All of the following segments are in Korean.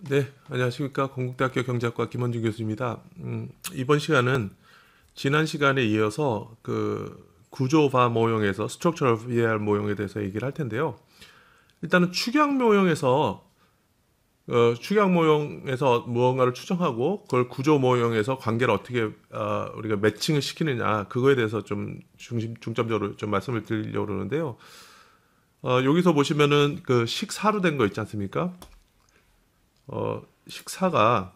네, 안녕하십니까. 건국대학교 경제학과 김원준 교수입니다. 이번 시간은 지난 시간에 이어서 그 구조화 모형에서 스트럭처럴 VAR 모형에 대해서 얘기를 할 텐데요. 일단은 축약 모형에서 무언가를 추정하고 그걸 구조 모형에서 관계를 어떻게 우리가 매칭을 시키느냐, 그거에 대해서 좀 중점적으로 좀 말씀을 드리려고 그러는데요. 여기서 보시면은 그 식사로 된 거 있지 않습니까? 식사가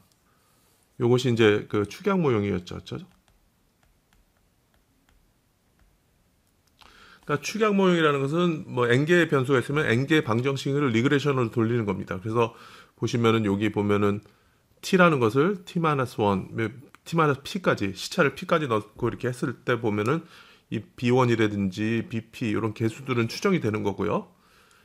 요것이 이제 그 축약 모형이었죠. 그러니까 축약 모형이라는 것은 뭐 n개의 변수가 있으면 n개의 방정식을 리그레션으로 돌리는 겁니다. 그래서 보시면은 여기 보면은 t라는 것을 t-1, t-p까지 시차를 p까지 넣고 이렇게 했을 때 보면은 이 b1이라든지 bp 이런 개수들은 추정이 되는 거고요.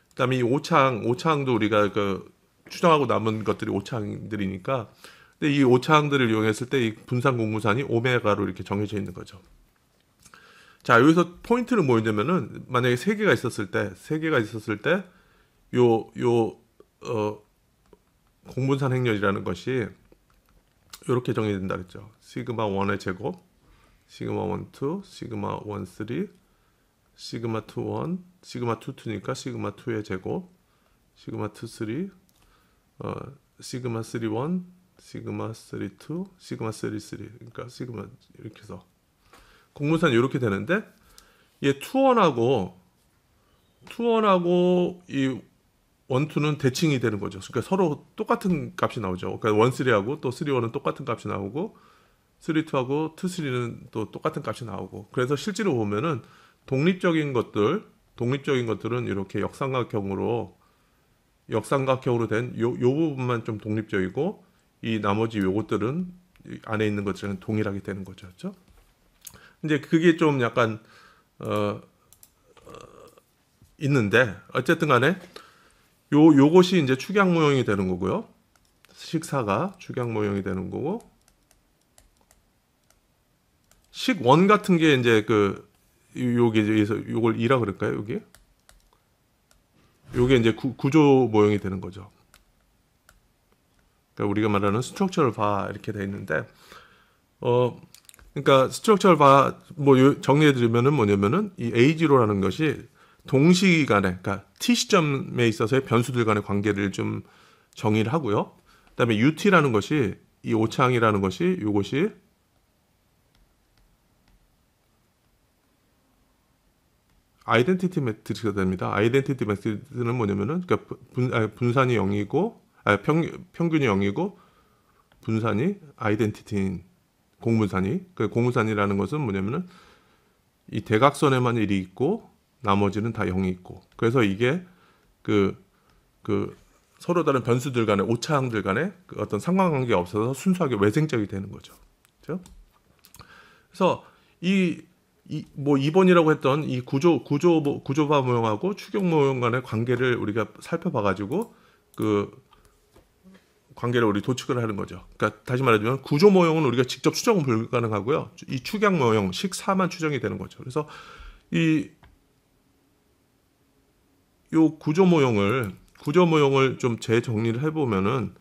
그다음에 이 오차항도 우리가 그 추정하고 남은 것들이 오차항들이니까, 근데 이 오차항들을 이용했을 때 이 분산 공무산이 오메가로 이렇게 정해져 있는 거죠. 자, 여기서 포인트는 뭐냐면은 만약에 세 개가 있었을 때 공분산 행렬이라는 것이 이렇게 정해진다 그랬죠. 시그마 1의 제곱, 시그마 1, 2, 시그마 1, 3, 시그마 2, 1, 시그마 2, 2니까 시그마 2의 제곱, 시그마 2, 3, 시그마 3, 1, 시그마 3, 2, 시그마 3, 3. 그러니까 시그마 이렇게 해서 공분산이 이렇게 되는데, 얘 2, 1하고 이 1, 2는 대칭이 되는 거죠. 그러니까 서로 똑같은 값이 나오죠. 그러니까 1, 3하고 또 3, 1은 똑같은 값이 나오고 3, 2하고 2, 3는 또 똑같은 값이 나오고, 그래서 실제로 보면은 독립적인 것들은 이렇게 역삼각형으로 된 요 부분만 좀 독립적이고, 이 나머지 요것들은 안에 있는 것들은 동일하게 되는 거죠. 그렇죠? 이제 그게 좀 약간 있는데, 어쨌든 간에 요것이 이제 축약 모형이 되는 거고요. 식사가 축약 모형이 되는 거고, 식원 같은 게 이제 요걸 2라 그럴까요? 요게 이제 구조 모형이 되는 거죠. 그러니까 우리가 말하는 스트럭처럴 바 이렇게 돼 있는데, 그러니까 스트럭처럴 바 정리해 드리면은 뭐냐면은 이 A0라는 것이 동시간에, 그러니까 t 시점에 있어서의 변수들 간의 관계를 좀 정의를 하고요. 그다음에 UT라는 것이, 이 오차항이라는 것이, 요것이 아이덴티티 매트리스가 됩니다. 아이덴티티 매트리스는 뭐냐면은, 그러니까 분산이 0이고, 평균이 0이고, 분산이 아이덴티티인 공분산이, 그 공분산이라는 것은 뭐냐면은 이 대각선에만 1이 있고 나머지는 다 0이 있고, 그래서 이게 그 서로 다른 변수들 간의 오차항들 간의 그 어떤 상관관계가 없어서 순수하게 외생적이 되는 거죠. 그렇죠? 그래서 뭐 2번이라고 했던 이 구조화 모형하고 추격 모형 간의 관계를 우리가 살펴봐가지고 그 관계를 우리 도축을 하는 거죠. 그러니까 다시 말하자면 구조 모형은 우리가 직접 추정은 불가능하고요. 이 축약 모형 식사만 추정이 되는 거죠. 그래서 요 구조 모형을 좀 재정리를 해보면은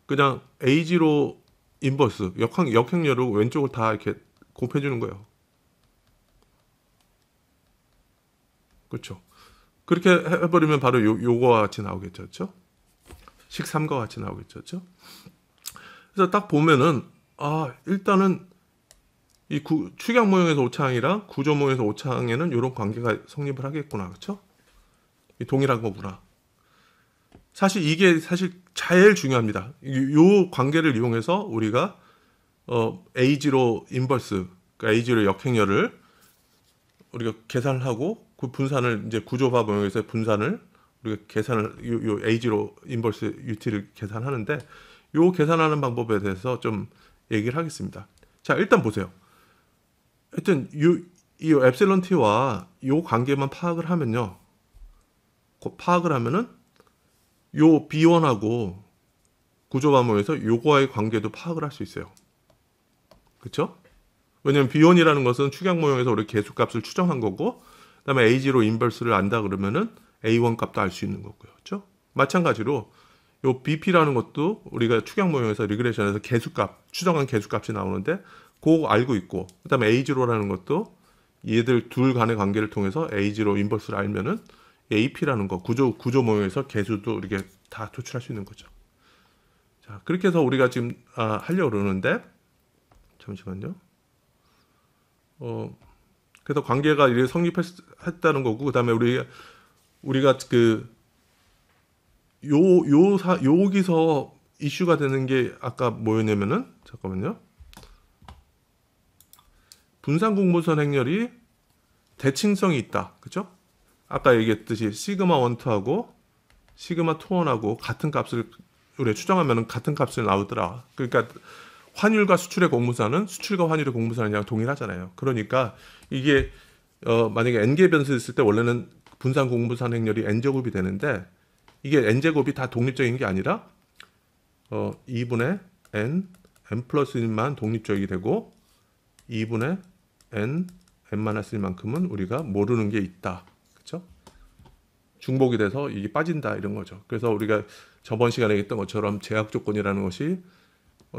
그냥 A0 인버스 역행렬을 왼쪽을 다 이렇게 곱해주는 거예요. 그렇죠. 그렇게 해버리면 바로 요거와 같이 나오겠죠. 그렇죠? 식3과 같이 나오겠죠. 그렇죠? 그래서 딱 보면은 일단은 이 축약 모형에서 오차항이랑 구조 모형에서 오차항에는 이런 관계가 성립을 하겠구나. 그렇죠? 이 동일한 거구나. 사실 이게 제일 중요합니다. 요 관계를 이용해서 우리가 A0 인버스, 그러니까 A0 역행렬을 우리가 계산을 하고, 그 분산을 이제 구조화 모형에서 분산을 우리가 계산을 요 A0 인버스 UT를 계산하는데, 요 계산하는 방법에 대해서 좀 얘기를 하겠습니다. 자, 일단 보세요. 하여튼 이 엡실론 t와 요 관계만 파악을 하면은 요 B1하고 구조화 모형에서 요거와의 관계도 파악을 할 수 있어요. 그렇죠? 왜냐면 B1이라는 것은 축약 모형에서 우리 개수값을 추정한 거고, 그다음에 A0 인버스를 안다 그러면은 A1 값도 알 수 있는 거고요. 그렇죠? 마찬가지로 요 BP라는 것도 우리가 축약 모형에서 리그레션에서 개수값, 추정한 개수값이 나오는데 그거 알고 있고, 그다음에 A0라는 것도 얘들 둘 간의 관계를 통해서 A0 인버스를 알면은 AP라는 거 구조 모형에서 개수도 이렇게 다 도출할 수 있는 거죠. 자, 그렇게 해서 우리가 지금 하려고 그러는데, 잠시만요. 그래서 관계가 이렇게 성립했다는 거고, 그다음에 우리가 여기서 이슈가 되는 게 아까 뭐였냐면은, 잠깐만요. 분산 공분선 행렬이 대칭성이 있다. 그죠? 아까 얘기했듯이 시그마 1, 2하고 시그마 2, 1하고 같은 값을 우리가 추정하면 같은 값을 나오더라. 그러니까 환율과 수출의 공분선은 수출과 환율의 공분선이랑 동일하잖아요. 그러니까 이게 만약에 n개 변수 있을 때 원래는 분산 공분선 행렬이 n제곱이 되는데, 이게 n제곱이 다 독립적인 게 아니라 2분의 n 플러스 1만 독립적이 되고 2분의 n-1만큼은 우리가 모르는 게 있다. 그렇죠? 중복이 돼서 이게 빠진다 이런 거죠. 그래서 우리가 저번 시간에 했던 것처럼 제약 조건이라는 것이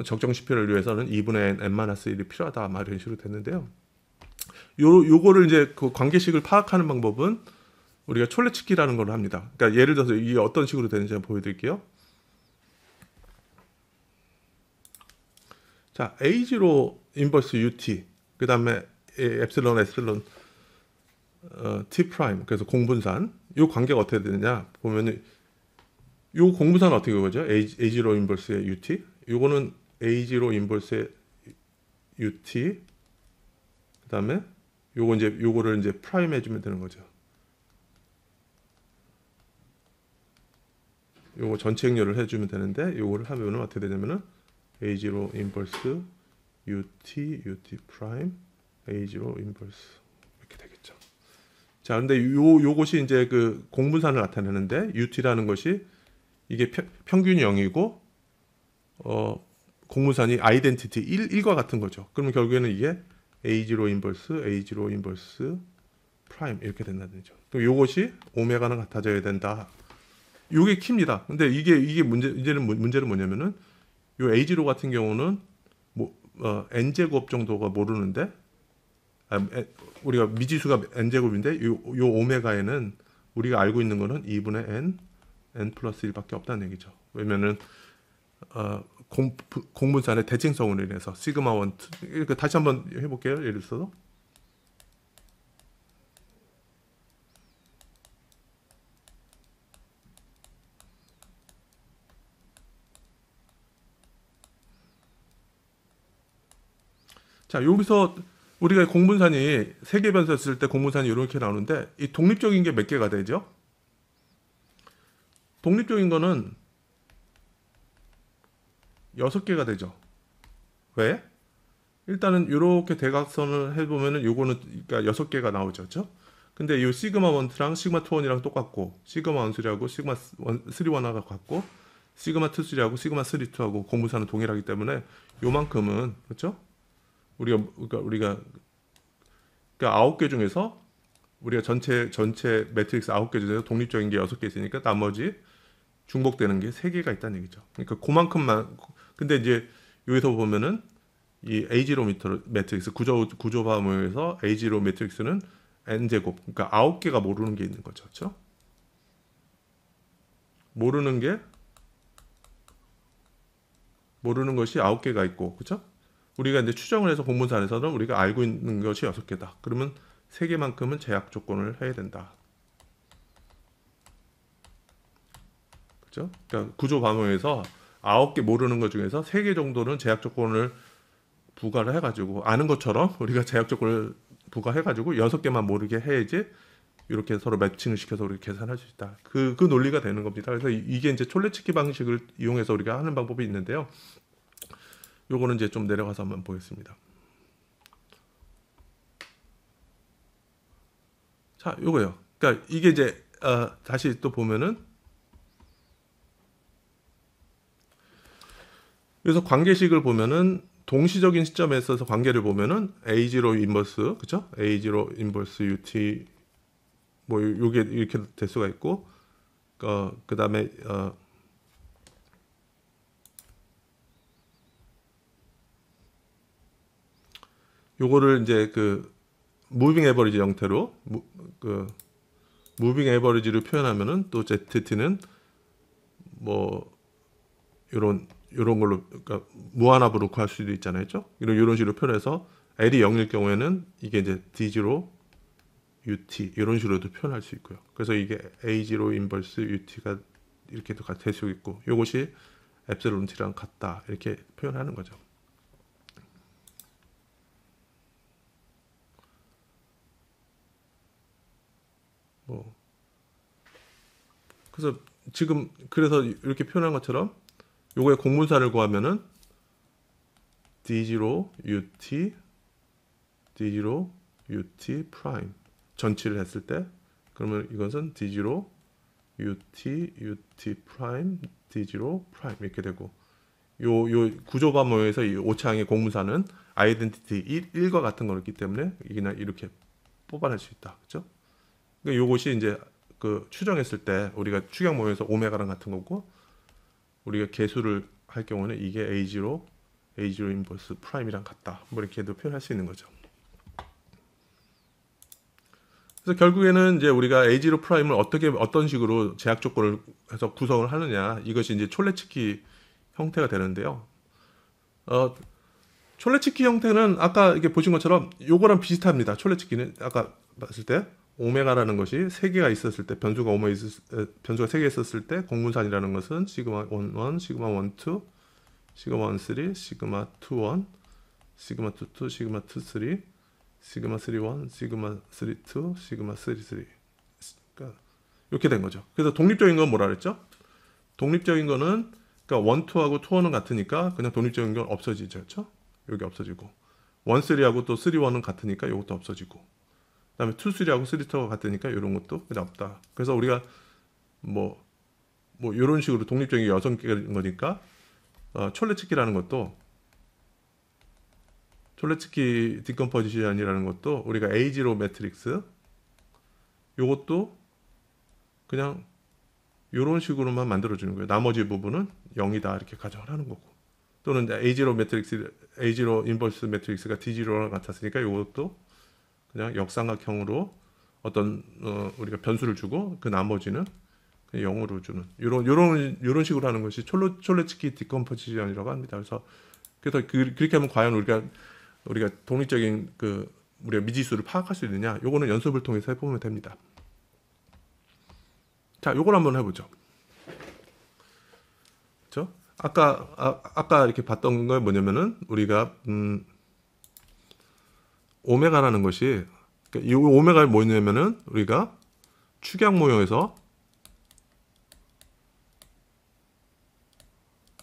적정 CP를 위해서는 2분의 n-1이 필요하다 막 이런 식으로 됐는데요. 요거를 이제 그 관계식을 파악하는 방법은 우리가 촐레츠키라는 걸 합니다. 그러니까 예를 들어서 이게 어떤 식으로 되는지 한번 보여드릴게요. 자, A0 인버스 UT, 그 다음에 엡실론 T 프라임, 그래서 공분산. 요 관계가 어떻게 되느냐 보면은 요 공분산 어떻게 보죠? A0 인버스의 UT. 요거는 A0 인버스의 UT. 그 다음에 요거를 이제 프라임 해주면 되는 거죠. 요거 전체 행렬을 해주면 되는데, 요거를 하면은 어떻게 되냐면은 A0 인버스 UT 프라임 A0 인버스 이렇게 되겠죠. 자, 근데 요것이 이제 그 공분산을 나타내는데, UT라는 것이 이게 평균이 0이고 공분산이 아이덴티티 1과 같은 거죠. 그러면 결국에는 이게 A0 인버스 프라임 이렇게 된다는 거죠. 또 요것이 오메가는 같아져야 된다. 요게 키입니다. 근데 이게 문제는 뭐냐면은 요 A0 같은 경우는 n제곱 정도가 모르는데, 우리가 미지수가 n제곱인데 요 오메가에는 우리가 알고 있는 거는 2분의 n 플러스 1밖에 없다는 얘기죠. 왜냐면은 공분산의 대칭성으로 인해서 시그마 1, 2, 다시 한번 해볼게요. 예를 들어서 자, 여기서 우리가 공분산이 세 개 변수였을 때 공분산이 이렇게 나오는데, 이 독립적인 게 몇 개가 되죠? 독립적인 거는 6개가 되죠. 왜? 일단은 이렇게 대각선을 해보면은 요거는 그러니까 6개가 나오죠. 그렇죠? 근데 이 시그마 1랑 시그마 2, 1이랑 똑같고, 시그마 1, 3하고 시그마 3, 1하고 같고, 시그마 2, 3하고 시그마 3, 2하고 공분산은 동일하기 때문에 요만큼은, 그렇죠? 우리가 9개 중에서 우리가 전체 매트릭스 9개 중에서 독립적인 게 6개 있으니까 나머지 중복되는 게 3개가 있다는 얘기죠. 그러니까 그만큼만. 근데 이제 여기서 보면은 이 A0 매트릭스 구조바 모형에서 A0 매트릭스는 n제곱, 그러니까 9개가 모르는 게 있는 거죠. 그렇죠? 모르는 것이 9개가 있고, 그렇죠? 우리가 이제 추정을 해서 공분산에서는 우리가 알고 있는 것이 6개다. 그러면 3개만큼은 제약 조건을 해야 된다. 그렇죠? 그러니까 구조 반응에서 9개 모르는 것 중에서 3개 정도는 제약 조건을 부과를 해가지고, 아는 것처럼 우리가 제약 조건을 부과해가지고 6개만 모르게 해야지 이렇게 서로 매칭을 시켜서 우리가 계산할 수 있다. 그 논리가 되는 겁니다. 그래서 이게 이제 촐레츠키 방식을 이용해서 우리가 하는 방법이 있는데요. 요거는 이제 좀 내려가서 한번 보겠습니다. 자, 요거요. 그러니까 이게 이제 다시 또 보면은, 그래서 관계식을 보면은 동시적인 시점에 있어서 관계를 보면은 A0 인버스, 그쵸? A0 인버스 UT 뭐 요게 이렇게 될 수가 있고, 그 다음에 요거를 이제 그 무빙 에버리지 형태로 무빙 에버리지로 표현하면은 또 ZT는 뭐 요런 걸로 그러니까 무한합으로 구할 수도 있잖아요. 이런 식으로 표현해서 L이 0일 경우에는 이게 이제 D0 UT 이런 식으로도 표현할 수 있고요. 그래서 이게 A0 인버스 UT가 이렇게도 될 수 있고 요것이 엡실론 T랑 같다 이렇게 표현하는 거죠. 그래서 지금 그래서 이렇게 표현한 것처럼 요거의 공분사를 구하면은 D0 UT 프라임 전치를 했을 때 그러면 이것은 D0 UT 프라임 D0 프라임 이렇게 되고 요 구조가 모여서 이 오차항의 공분사는 아이덴티티 1과 같은 거였기 때문에 그냥 이렇게 뽑아낼 수 있다. 그렇죠? 그러니까 요것이 이제 그 추정했을 때 우리가 축약 모여서 오메가랑 같은 거고 우리가 계수를 할 경우는 이게 A0 인버스 프라임이랑 같다. 뭐 이렇게도 표현할 수 있는 거죠. 그래서 결국에는 이제 우리가 A0 프라임을 어떤 식으로 제약 조건을 해서 구성을 하느냐 이것이 이제 촐레츠키 형태가 되는데요. 촐레츠키 형태는 아까 이렇게 보신 것처럼 요거랑 비슷합니다. 촐레츠키는 아까 봤을 때 오메가라는 것이 3개가 있었을 때 변수가 3개 있었을 때 공분산이라는 것은 시그마 11, 시그마 12, 시그마 13, 시그마 21, 시그마 22, 시그마 23, 시그마 31, 시그마 32, 시그마 33. 그러니까 이렇게 된 거죠. 그래서 독립적인 건 뭐라 그랬죠? 독립적인 거는 그러니까 1, 2하고 2, 1은 같으니까 그냥 독립적인 건 없어지죠. 그렇죠? 여기 없어지고 1, 3하고 또 3, 1은 같으니까 이것도 없어지고 그다음에 2, 3하고 3, 2가 같으니까 이런 것도 그냥 없다. 그래서 우리가 뭐 이런 식으로 독립적인 6개인 거니까 촐레츠키라는 것도 촐레츠키 디컴포지션이라는 것도 우리가 A0 매트릭스 요것도 그냥 이런 식으로만 만들어주는 거예요. 나머지 부분은 0이다 이렇게 가정을 하는 거고 또는 A0 매트릭스 A0 인버스 매트릭스가 D0랑 같았으니까 이것도 그냥 역삼각형으로 어떤 우리가 변수를 주고 그 나머지는 그냥 0으로 주는 이런 식으로 하는 것이 촐레츠키 디컴포지션이라고 합니다. 그래서 그렇게 하면 과연 우리가 독립적인 우리가 미지수를 파악할 수 있느냐? 요거는 연습을 통해서 해보면 됩니다. 자, 요걸 한번 해보죠. 그렇죠? 아까 이렇게 봤던 거 뭐냐면은 우리가 오메가라는 것이 이 오메가가 뭐냐면은 우리가 축약 모형에서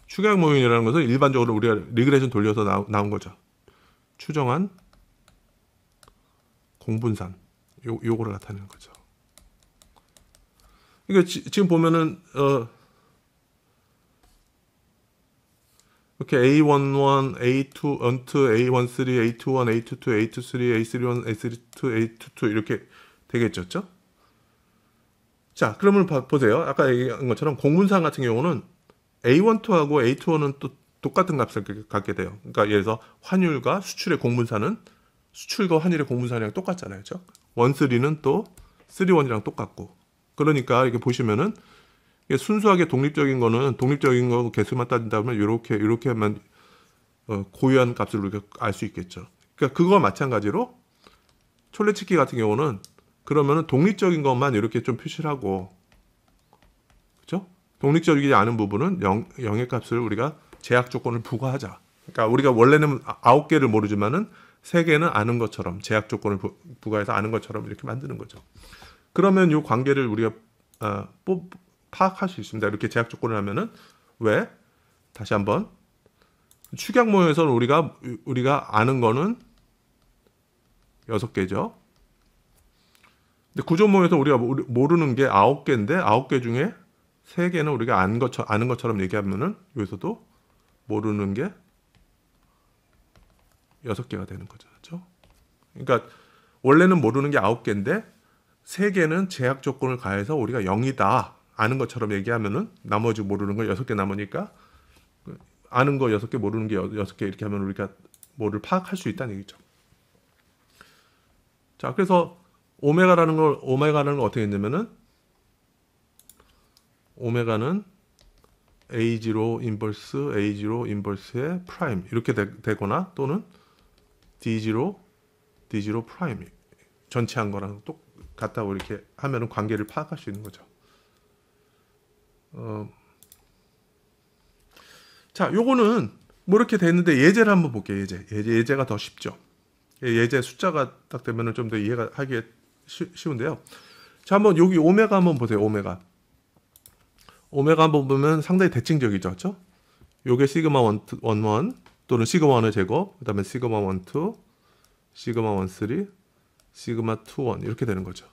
축약 모형이라는 것은 일반적으로 우리가 리그레션 돌려서 나온 거죠. 추정한 공분산 요거를 나타내는 거죠. 그러니까 지금 보면은 이렇게 A11, A2, A13, A21, A22, A23, A31, A32, A22 이렇게 되겠죠. 자, 그러면 보세요. 아까 얘기한 것처럼 공분산 같은 경우는 A12하고 A21은 또 똑같은 값을 갖게 돼요. 그러니까 예를 들어서 환율과 수출의 공분산은 수출과 환율의 공분산이랑 똑같잖아요. 그렇죠? 1,3는 또 3,1이랑 똑같고. 그러니까 이렇게 보시면은 순수하게 독립적인 거 개수만 따진다면 이렇게만 고유한 값을 우리가 알 수 있겠죠. 그러니까 그거와 마찬가지로 촐레츠키 같은 경우는 그러면은 독립적인 것만 이렇게 좀 표시를 하고, 그렇죠? 독립적이지 않은 부분은 0의 값을 우리가 제약 조건을 부과하자. 그러니까 우리가 원래는 9개를 모르지만은 3개는 아는 것처럼 제약 조건을 부과해서 아는 것처럼 이렇게 만드는 거죠. 그러면 이 관계를 우리가 파악할 수 있습니다. 이렇게 제약 조건을 하면은 왜? 다시 한번 축약 모형에서는 우리가 아는 거는 6개죠. 근데 구조 모형에서 우리가 모르는 게 9개인데 9개 중에 3개는 우리가 아는 것처럼 얘기하면은 여기서도 모르는 게 6개가 되는 거죠. 그렇죠? 그러니까 원래는 모르는 게 9개인데 3개는 제약 조건을 가해서 우리가 0이다. 아는 것처럼 얘기하면은 나머지 모르는 거 6개 남으니까 아는 거 6개 모르는 게 6개 이렇게 하면 우리가 뭐를 파악할 수 있다는 얘기죠. 자, 그래서 오메가라는 걸 어떻게 했냐면은 오메가는 A0 인버스, A0 인버스의 프라임 이렇게 되거나 또는 D0 프라임 전체한 거랑 똑같다고 이렇게 하면은 관계를 파악할 수 있는 거죠. 자, 요거는 뭐 이렇게 됐는데 예제를 한번 볼게요. 예제가 더 쉽죠. 예제 숫자가 딱 되면은 좀 더 이해가 하기 쉬운데요. 자, 한번 여기 오메가 한번 보세요. 오메가 한번 보면 상당히 대칭적이죠. 그렇죠? 요게 시그마 1 또는 시그마 1의 제곱, 그다음에 시그마 1 2, 시그마 1 3, 시그마 2 1 이렇게 되는 거죠.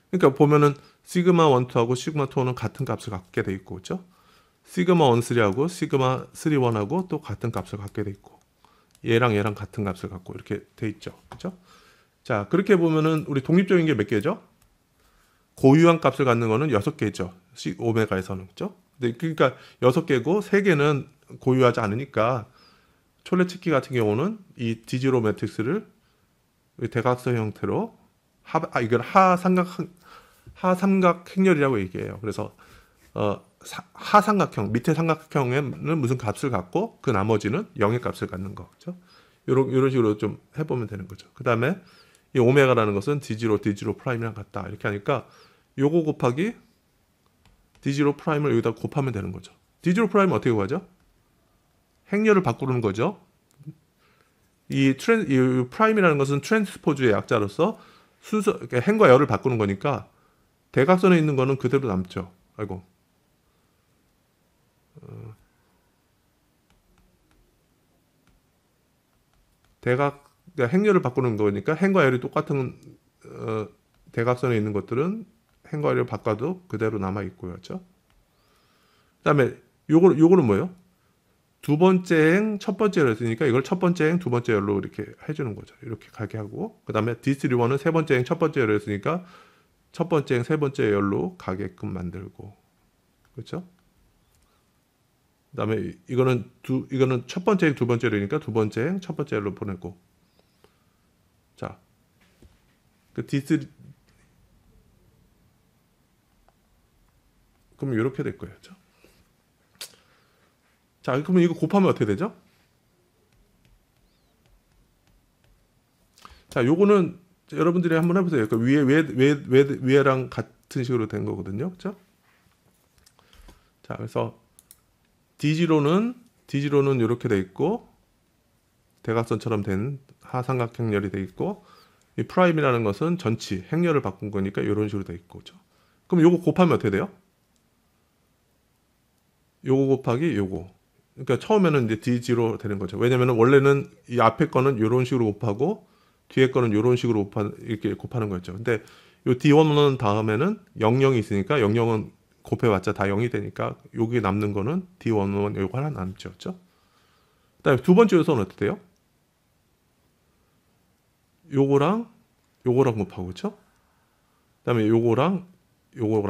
그러니까 보면은 시그마 1 2하고 시그마 2 1은 같은 값을 갖게 돼 있고, 그렇죠? 시그마 1 3하고 시그마 3 1하고 또 같은 값을 갖게 돼 있고, 얘랑 같은 값을 갖고 이렇게 돼 있죠. 그렇죠? 자, 그렇게 보면은 우리 독립적인 게 몇 개죠? 고유한 값을 갖는 거는 6개죠. 오메가에서는. 그렇죠? 그러니까 6개고 3개는 고유하지 않으니까 촐레츠키 같은 경우는 이 디지로 매트릭스를 대각선 형태로 이걸 하삼각 행렬이라고 얘기해요. 그래서 하삼각형, 밑에 삼각형에는 무슨 값을 갖고 그 나머지는 0의 값을 갖는 거. 그렇죠? 이런 식으로 좀 해보면 되는 거죠. 그 다음에 이 오메가라는 것은 D0 프라임이랑 같다. 이렇게 하니까 요거 곱하기 D0 프라임을 여기다 곱하면 되는 거죠. D0 프라임은 어떻게 구하죠? 행렬을 바꾸는 거죠. 이 프라임이라는 것은 트랜스포즈의 약자로서 행과 열을 바꾸는 거니까 대각선에 있는 거는 그대로 남죠. 아이고. 행렬을 바꾸는 거니까 행과 열이 똑같은 대각선에 있는 것들은 행과 열을 바꿔도 그대로 남아 있고요. 그렇죠? 그다음에 요거는 뭐예요? 두 번째 행, 첫 번째 열이니까 이걸 첫 번째 행, 두 번째 열로 이렇게 해주는 거죠. 이렇게 가게 하고, 그 다음에 D3-1은 세 번째 행, 첫 번째 열이었으니까 첫 번째 행, 세 번째 열로 가게끔 만들고, 그렇죠? 그 다음에 이거는 첫 번째 행, 두 번째 열이니까 두 번째 행, 첫 번째 열로 보내고, 자, 그 D3 그럼 이렇게 될 거예요, 그렇죠? 자, 그러면 이거 곱하면 어떻게 되죠? 자, 요거는 여러분들이 한번 해보세요. 그러니까 위에랑 같은 식으로 된 거거든요. 그렇죠? 자, 그래서 D0는 이렇게 돼 있고 대각선처럼 된 하삼각행렬이 돼 있고 이 프라임이라는 것은 전치, 행렬을 바꾼 거니까 이런 식으로 돼 있고. 그렇죠? 그럼 요거 곱하면 어떻게 돼요? 요거 곱하기 요거. 그러니까 처음에는 이제 D0 되는 거죠. 왜냐면은 원래는 이 앞에 거는 이런 식으로 곱하고 뒤에 거는 이런 식으로 이렇게 곱하는 거였죠. 근데 요 D1은 다음에는 00이 있으니까 00은 곱해봤자 다 0이 되니까 여기 남는 거는 D11 요거 하나 남죠. 그렇죠? 그다음에 두 번째 요소는 어떻게 돼요? 요거랑 곱하고, 그렇죠? 그다음에 요거랑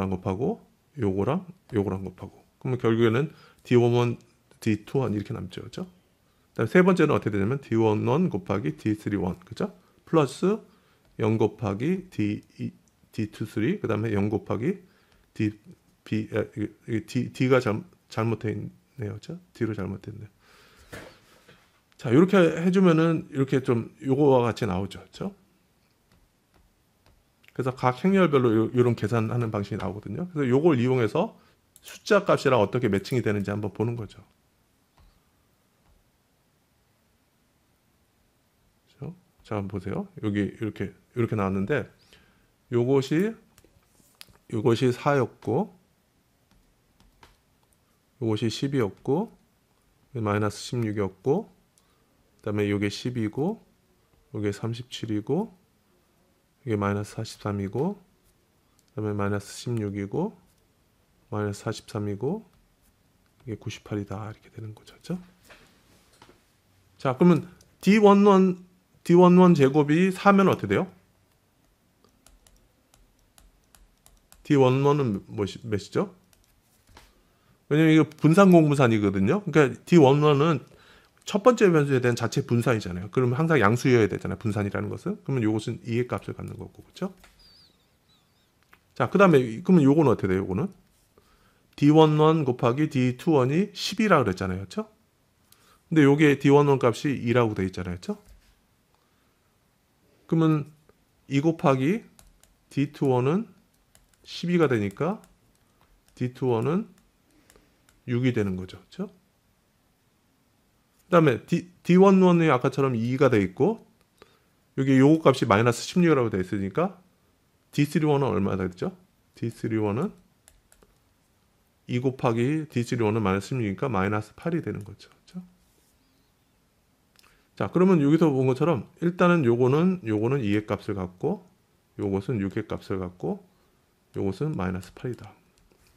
곱하고 요거랑 곱하고. 그러면 결국에는 D11, D21 이렇게 남죠. 그렇죠? 그다음에 세 번째는 어떻게 되냐면 D11 곱하기 D31, 그렇죠? 플러스 0 곱하기 D23, 그다음에 0 곱하기 D가 잘못되어 있네요. 그렇죠? D로 잘못됐네요. 자, 이렇게 해주면은 이렇게 좀 요거와 같이 나오죠. 그렇죠? 그래서 각 행렬별로 이런 계산하는 방식이 나오거든요. 그래서 요걸 이용해서 숫자 값이랑 어떻게 매칭이 되는지 한번 보는 거죠. 그렇죠? 자, 한번 보세요. 여기 이렇게 나왔는데 요것이 4였고 요것이 10이었고 마이너스 16이었고 그다음에 요게 10이고 요게 37이고 이게 마이너스 43이고 그다음에 마이너스 16이고 마이너스 43이고 이게 98이다 이렇게 되는 거죠. 그렇죠? 자, 그러면 D11 제곱이 4면 어떻게 돼요? D11은 몇이죠? 왜냐면 이거 분산 공분산이거든요. 그러니까 D11은 첫 번째 변수에 대한 자체 분산이잖아요. 그러면 항상 양수여야 되잖아요. 분산이라는 것은. 그러면 이것은 2의 값을 갖는 거고, 그렇죠? 자, 그 다음에 그러면 요거는 어떻게 돼요? 요거는 D11 곱하기 D21이 10이라 그랬잖아요. 그렇죠? 근데 요게 D11 값이 2라고 돼 있잖아요. 그렇죠? 그러면 2 곱하기 D21은 12가 되니까 D21은 6이 되는 거죠. 그렇죠? 그 다음에 D11이 아까처럼 2가 돼 있고 여기 요거 값이 마이너스 16이라고 돼 있으니까 D31은 얼마나 되죠? D31은 2 곱하기 D31은 마이너스 16이니까 마이너스 8이 되는 거죠. 그렇죠? 자, 그러면 여기서 본 것처럼 일단은 요거는 2의 값을 갖고 요것은 6의 값을 갖고 요것은 마이너스 8이다.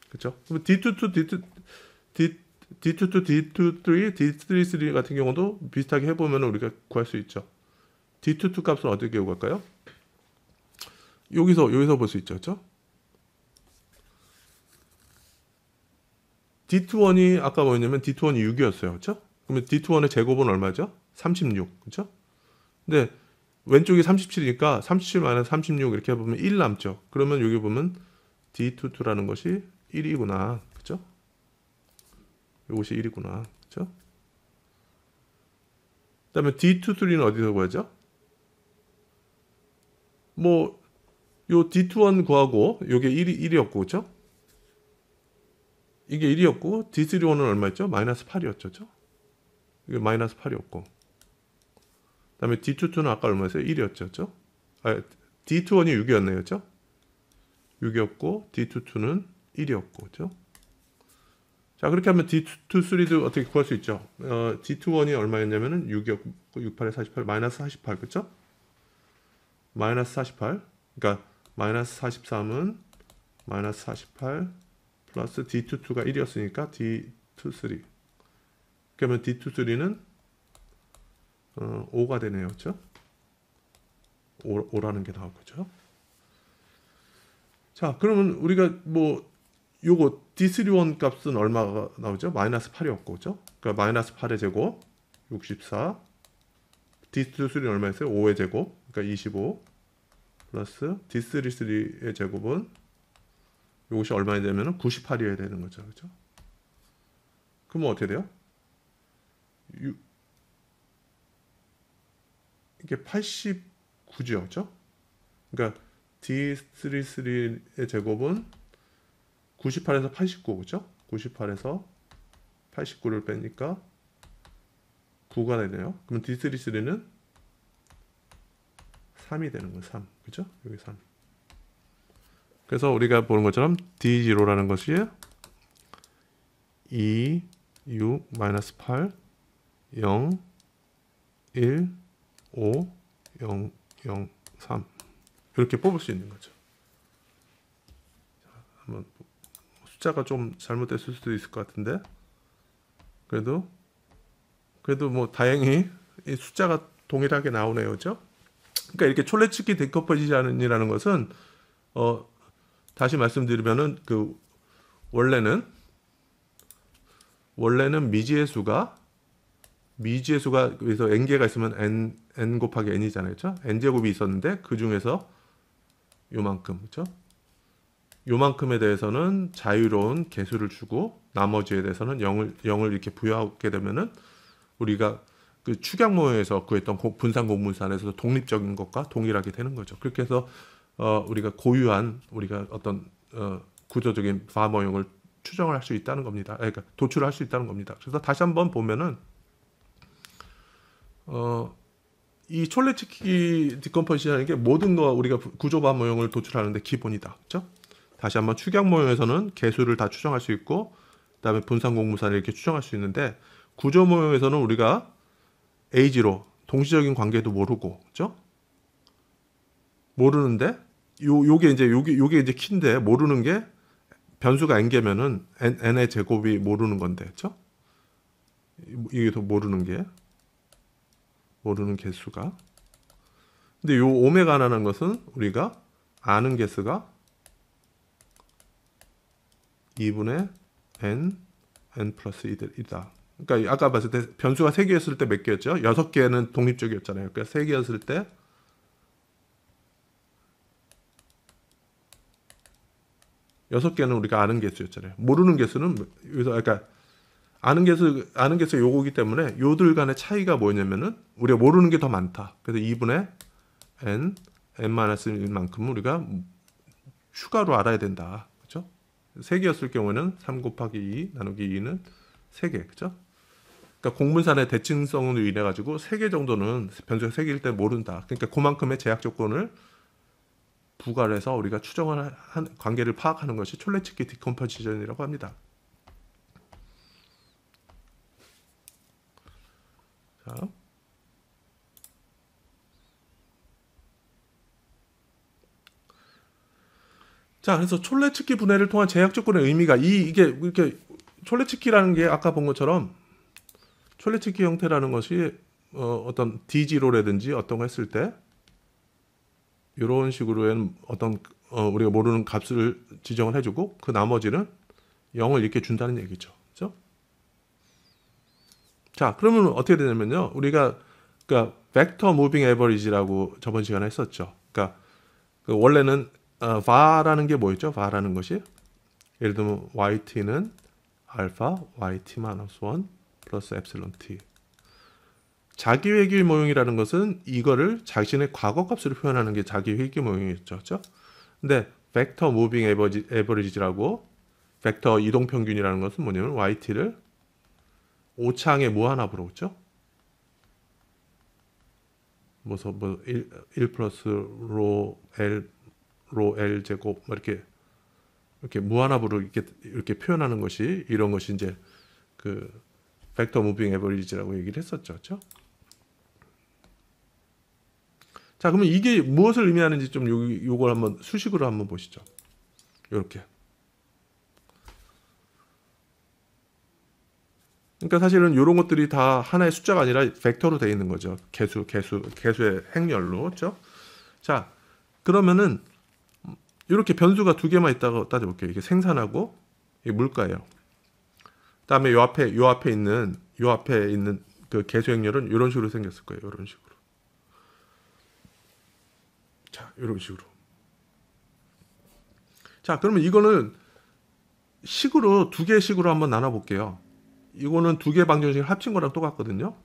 그렇죠? 그럼 D22, D23, D33 같은 경우도 비슷하게 해보면 우리가 구할 수 있죠. D22 값은 어떻게 구할까요? 여기서 볼 수 있죠. 그렇죠? D21이 아까 뭐였냐면 D21이 6이었어요. 그렇죠? 그러면 D21의 제곱은 얼마죠? 36. 그렇죠? 근데 왼쪽이 37이니까 37 마이너스 36 이렇게 해보면 1 남죠. 그러면 여기 보면 D22라는 것이 1이구나. 그렇죠? 이것이 1이구나. 그렇죠? 그다음에 D23는 어디서 구하죠? 뭐 요 D21 구하고 요게 1이었고 그렇죠? 이게 1이었고 D31은 얼마였죠? 마이너스 8이었죠. 그렇죠? 이게 마이너스 8이었고 그다음에 D22는 아까 얼마였어요? 1이었죠. 그렇죠? 아, D21이 6이었네요. 그렇죠? 6이었고 D22는 1이었고 그렇죠? 자, 그렇게 하면 D23도 어떻게 구할 수 있죠? D21이 얼마였냐면은 6이었고 68에 48 마이너스 48 그렇죠? 마이너스 48 그러니까 마이너스 43은 마이너스 48 플러스 D22가 1이었으니까 D23 그러면 D23는 5가 되네요. 그렇죠? 5라는 게 나올 거죠. 자, 그러면 우리가 뭐 요거 D31 값은 얼마가 나오죠? 마이너스 8이었고 그렇죠? 그러니까 마이너스 8의 제곱 64 D23는 얼마였어요? 5의 제곱 그러니까 25 플러스 D33의 제곱은 이것이 얼마나 되면 98이어야 되는 거죠. 그렇죠? 그러면 어떻게 돼요? 이게 89죠. 그렇죠? 그러니까 D33의 제곱은 98에서 89, 그렇죠? 98에서 89를 빼니까 9가 되네요. 그럼 D33는 3이 되는 거예요. 3. 그렇죠? 여기 3. 그래서 우리가 보는 것처럼 D0라는 것이 2, 6, 마이너스 8, 0, 1, 5, 0, 0, 3 이렇게 뽑을 수 있는 거죠. 자, 한번 숫자가 좀 잘못됐을 수도 있을 것 같은데 그래도 뭐 다행히 이 숫자가 동일하게 나오네요. 그렇죠? 그러니까 이렇게 촐레츠키 디컴포지션이라는 것은 다시 말씀드리면은 그 원래는 미지의 수가 그래서 n개가 있으면 n 곱하기 n이잖아요. 그렇죠? n제곱이 있었는데 그 중에서 요만큼 그렇죠? 요만큼에 대해서는 자유로운 개수를 주고 나머지에 대해서는 0을 이렇게 부여하게 되면은 우리가 그 축약 모형에서 구했던 분산 공분산에서 독립적인 것과 동일하게 되는 거죠. 그렇게 해서 우리가 고유한 우리가 어떤 구조적인 바 모형을 추정을 할 수 있다는 겁니다. 그러니까 도출을 할 수 있다는 겁니다. 그래서 다시 한번 보면은 이 촐레츠키 디컴포지션이라는 게 모든 거 우리가 구조 바 모형을 도출하는데 기본이다. 그렇죠? 다시 한번 축약 모형에서는 개수를 다 추정할 수 있고 그다음에 분산 공분산을 이렇게 추정할 수 있는데 구조 모형에서는 우리가 A0 동시적인 관계도 모르고 그렇죠? 모르는데 요게 이제 키인데 모르는 게 변수가 n개면은 n의 제곱이 모르는 건데 그렇죠? 이게 더 모르는 개수가 근데 요 오메가라는 것은 우리가 아는 개수가 2분의 n 플러스 1이다. 그러니까 아까 봤을 때 변수가 3개였을 때 몇 개였죠? 6개는 독립적이었잖아요. 그러니까 3개였을 때 6개는 우리가 아는 개수였잖아요. 모르는 개수는 여기서 그러니까 아는 개수 요거기 때문에 요들 간의 차이가 뭐냐면은 우리가 모르는 게 더 많다. 그래서 2분의 n-1만큼은 우리가 추가로 알아야 된다. 그렇죠? 3개였을 경우에는 3 곱하기 2 나누기 2는 3개. 그렇죠? 그러니까 공분산의 대칭성으로 인해 가지고 3개 정도는 변수가 3개일 때 모른다. 그러니까 그만큼의 제약 조건을 부과를 해서 우리가 추정을 한 관계를 파악하는 것이 촐레츠키 디컴포지션이라고 합니다. 자. 자, 그래서 촐레츠키 분해를 통한 제약 조건의 의미가 이게 이렇게 촐레츠키라는 게 아까 본 것처럼 촐레츠키 형태라는 것이 어떤 D0라든지 어떤 거 했을 때 이런 식으로는 어떤 우리가 모르는 값을 지정을 해주고 그 나머지는 0을 이렇게 준다는 얘기죠. 그렇죠? 자, 그러면 어떻게 되냐면요. 우리가 그러니까 벡터 무빙 에버리지라고 저번 시간에 했었죠. 그러니까 그 원래는 var라는 게 뭐였죠? var라는 것이 예를 들면 yt는 알파 yt-1 플러스 엡실론 t. 자기 회귀 모형이라는 것은 이거를 자신의 과거값으로 표현하는 게 자기 회귀 모형이었죠. 그렇죠? 근데 벡터 무빙 에버리지라고 벡터 이동 평균이라는 것은 뭐냐면 yt를 오차항의 무한합으로 그렇죠? 뭐 1 플러스 로 L 제곱 이렇게 무한합으로 이렇게 표현하는 것이 이런 것이 이제 그 벡터 무빙 에버리지라고 얘기를 했었죠. 그렇죠? 자, 그러면 이게 무엇을 의미하는지 좀 요걸 한번 수식으로 한번 보시죠. 이렇게. 그러니까 사실은 이런 것들이 다 하나의 숫자가 아니라 벡터로 되어 있는 거죠. 개수의 행렬로. 그렇죠? 자, 그러면은 이렇게 변수가 2개만 있다고 따져볼게요. 이게 생산하고 이게 물가예요. 그다음에 요 앞에 있는 그 개수 행렬은 이런 식으로 생겼을 거예요. 이런 식으로. 자, 이런 식으로. 자, 그러면 이거는 식으로 2개 식으로 한번 나눠 볼게요. 이거는 2개 방정식을 합친 거랑 똑같거든요.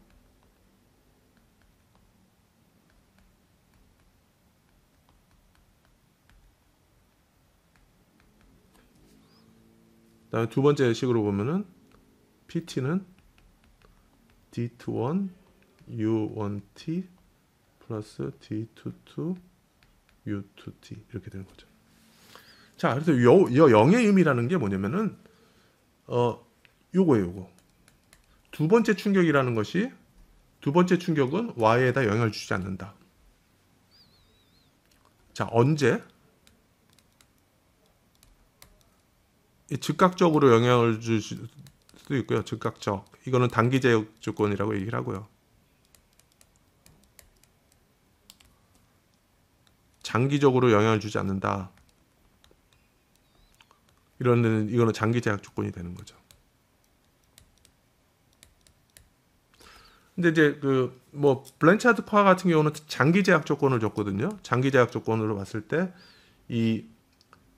그다음에 두 번째 식으로 보면은 PT는 D21 U1T 플러스 D22 U2T 이렇게 되는 거죠. 자, 그래서 요 0의 의미라는 게 뭐냐면은 요거예요. 두 번째 충격이라는 것이 두 번째 충격은 Y에다 영향을 주지 않는다. 자, 언제? 즉각적으로 영향을 줄 수도 있고요. 즉각적. 이거는 단기 제약 조건이라고 얘기를 하고요. 장기적으로 영향을 주지 않는다. 이거는 장기 제약 조건이 되는 거죠. 근데 이제 블랜차드 파 같은 경우는 장기 제약 조건을 줬거든요. 장기 제약 조건으로 봤을 때 이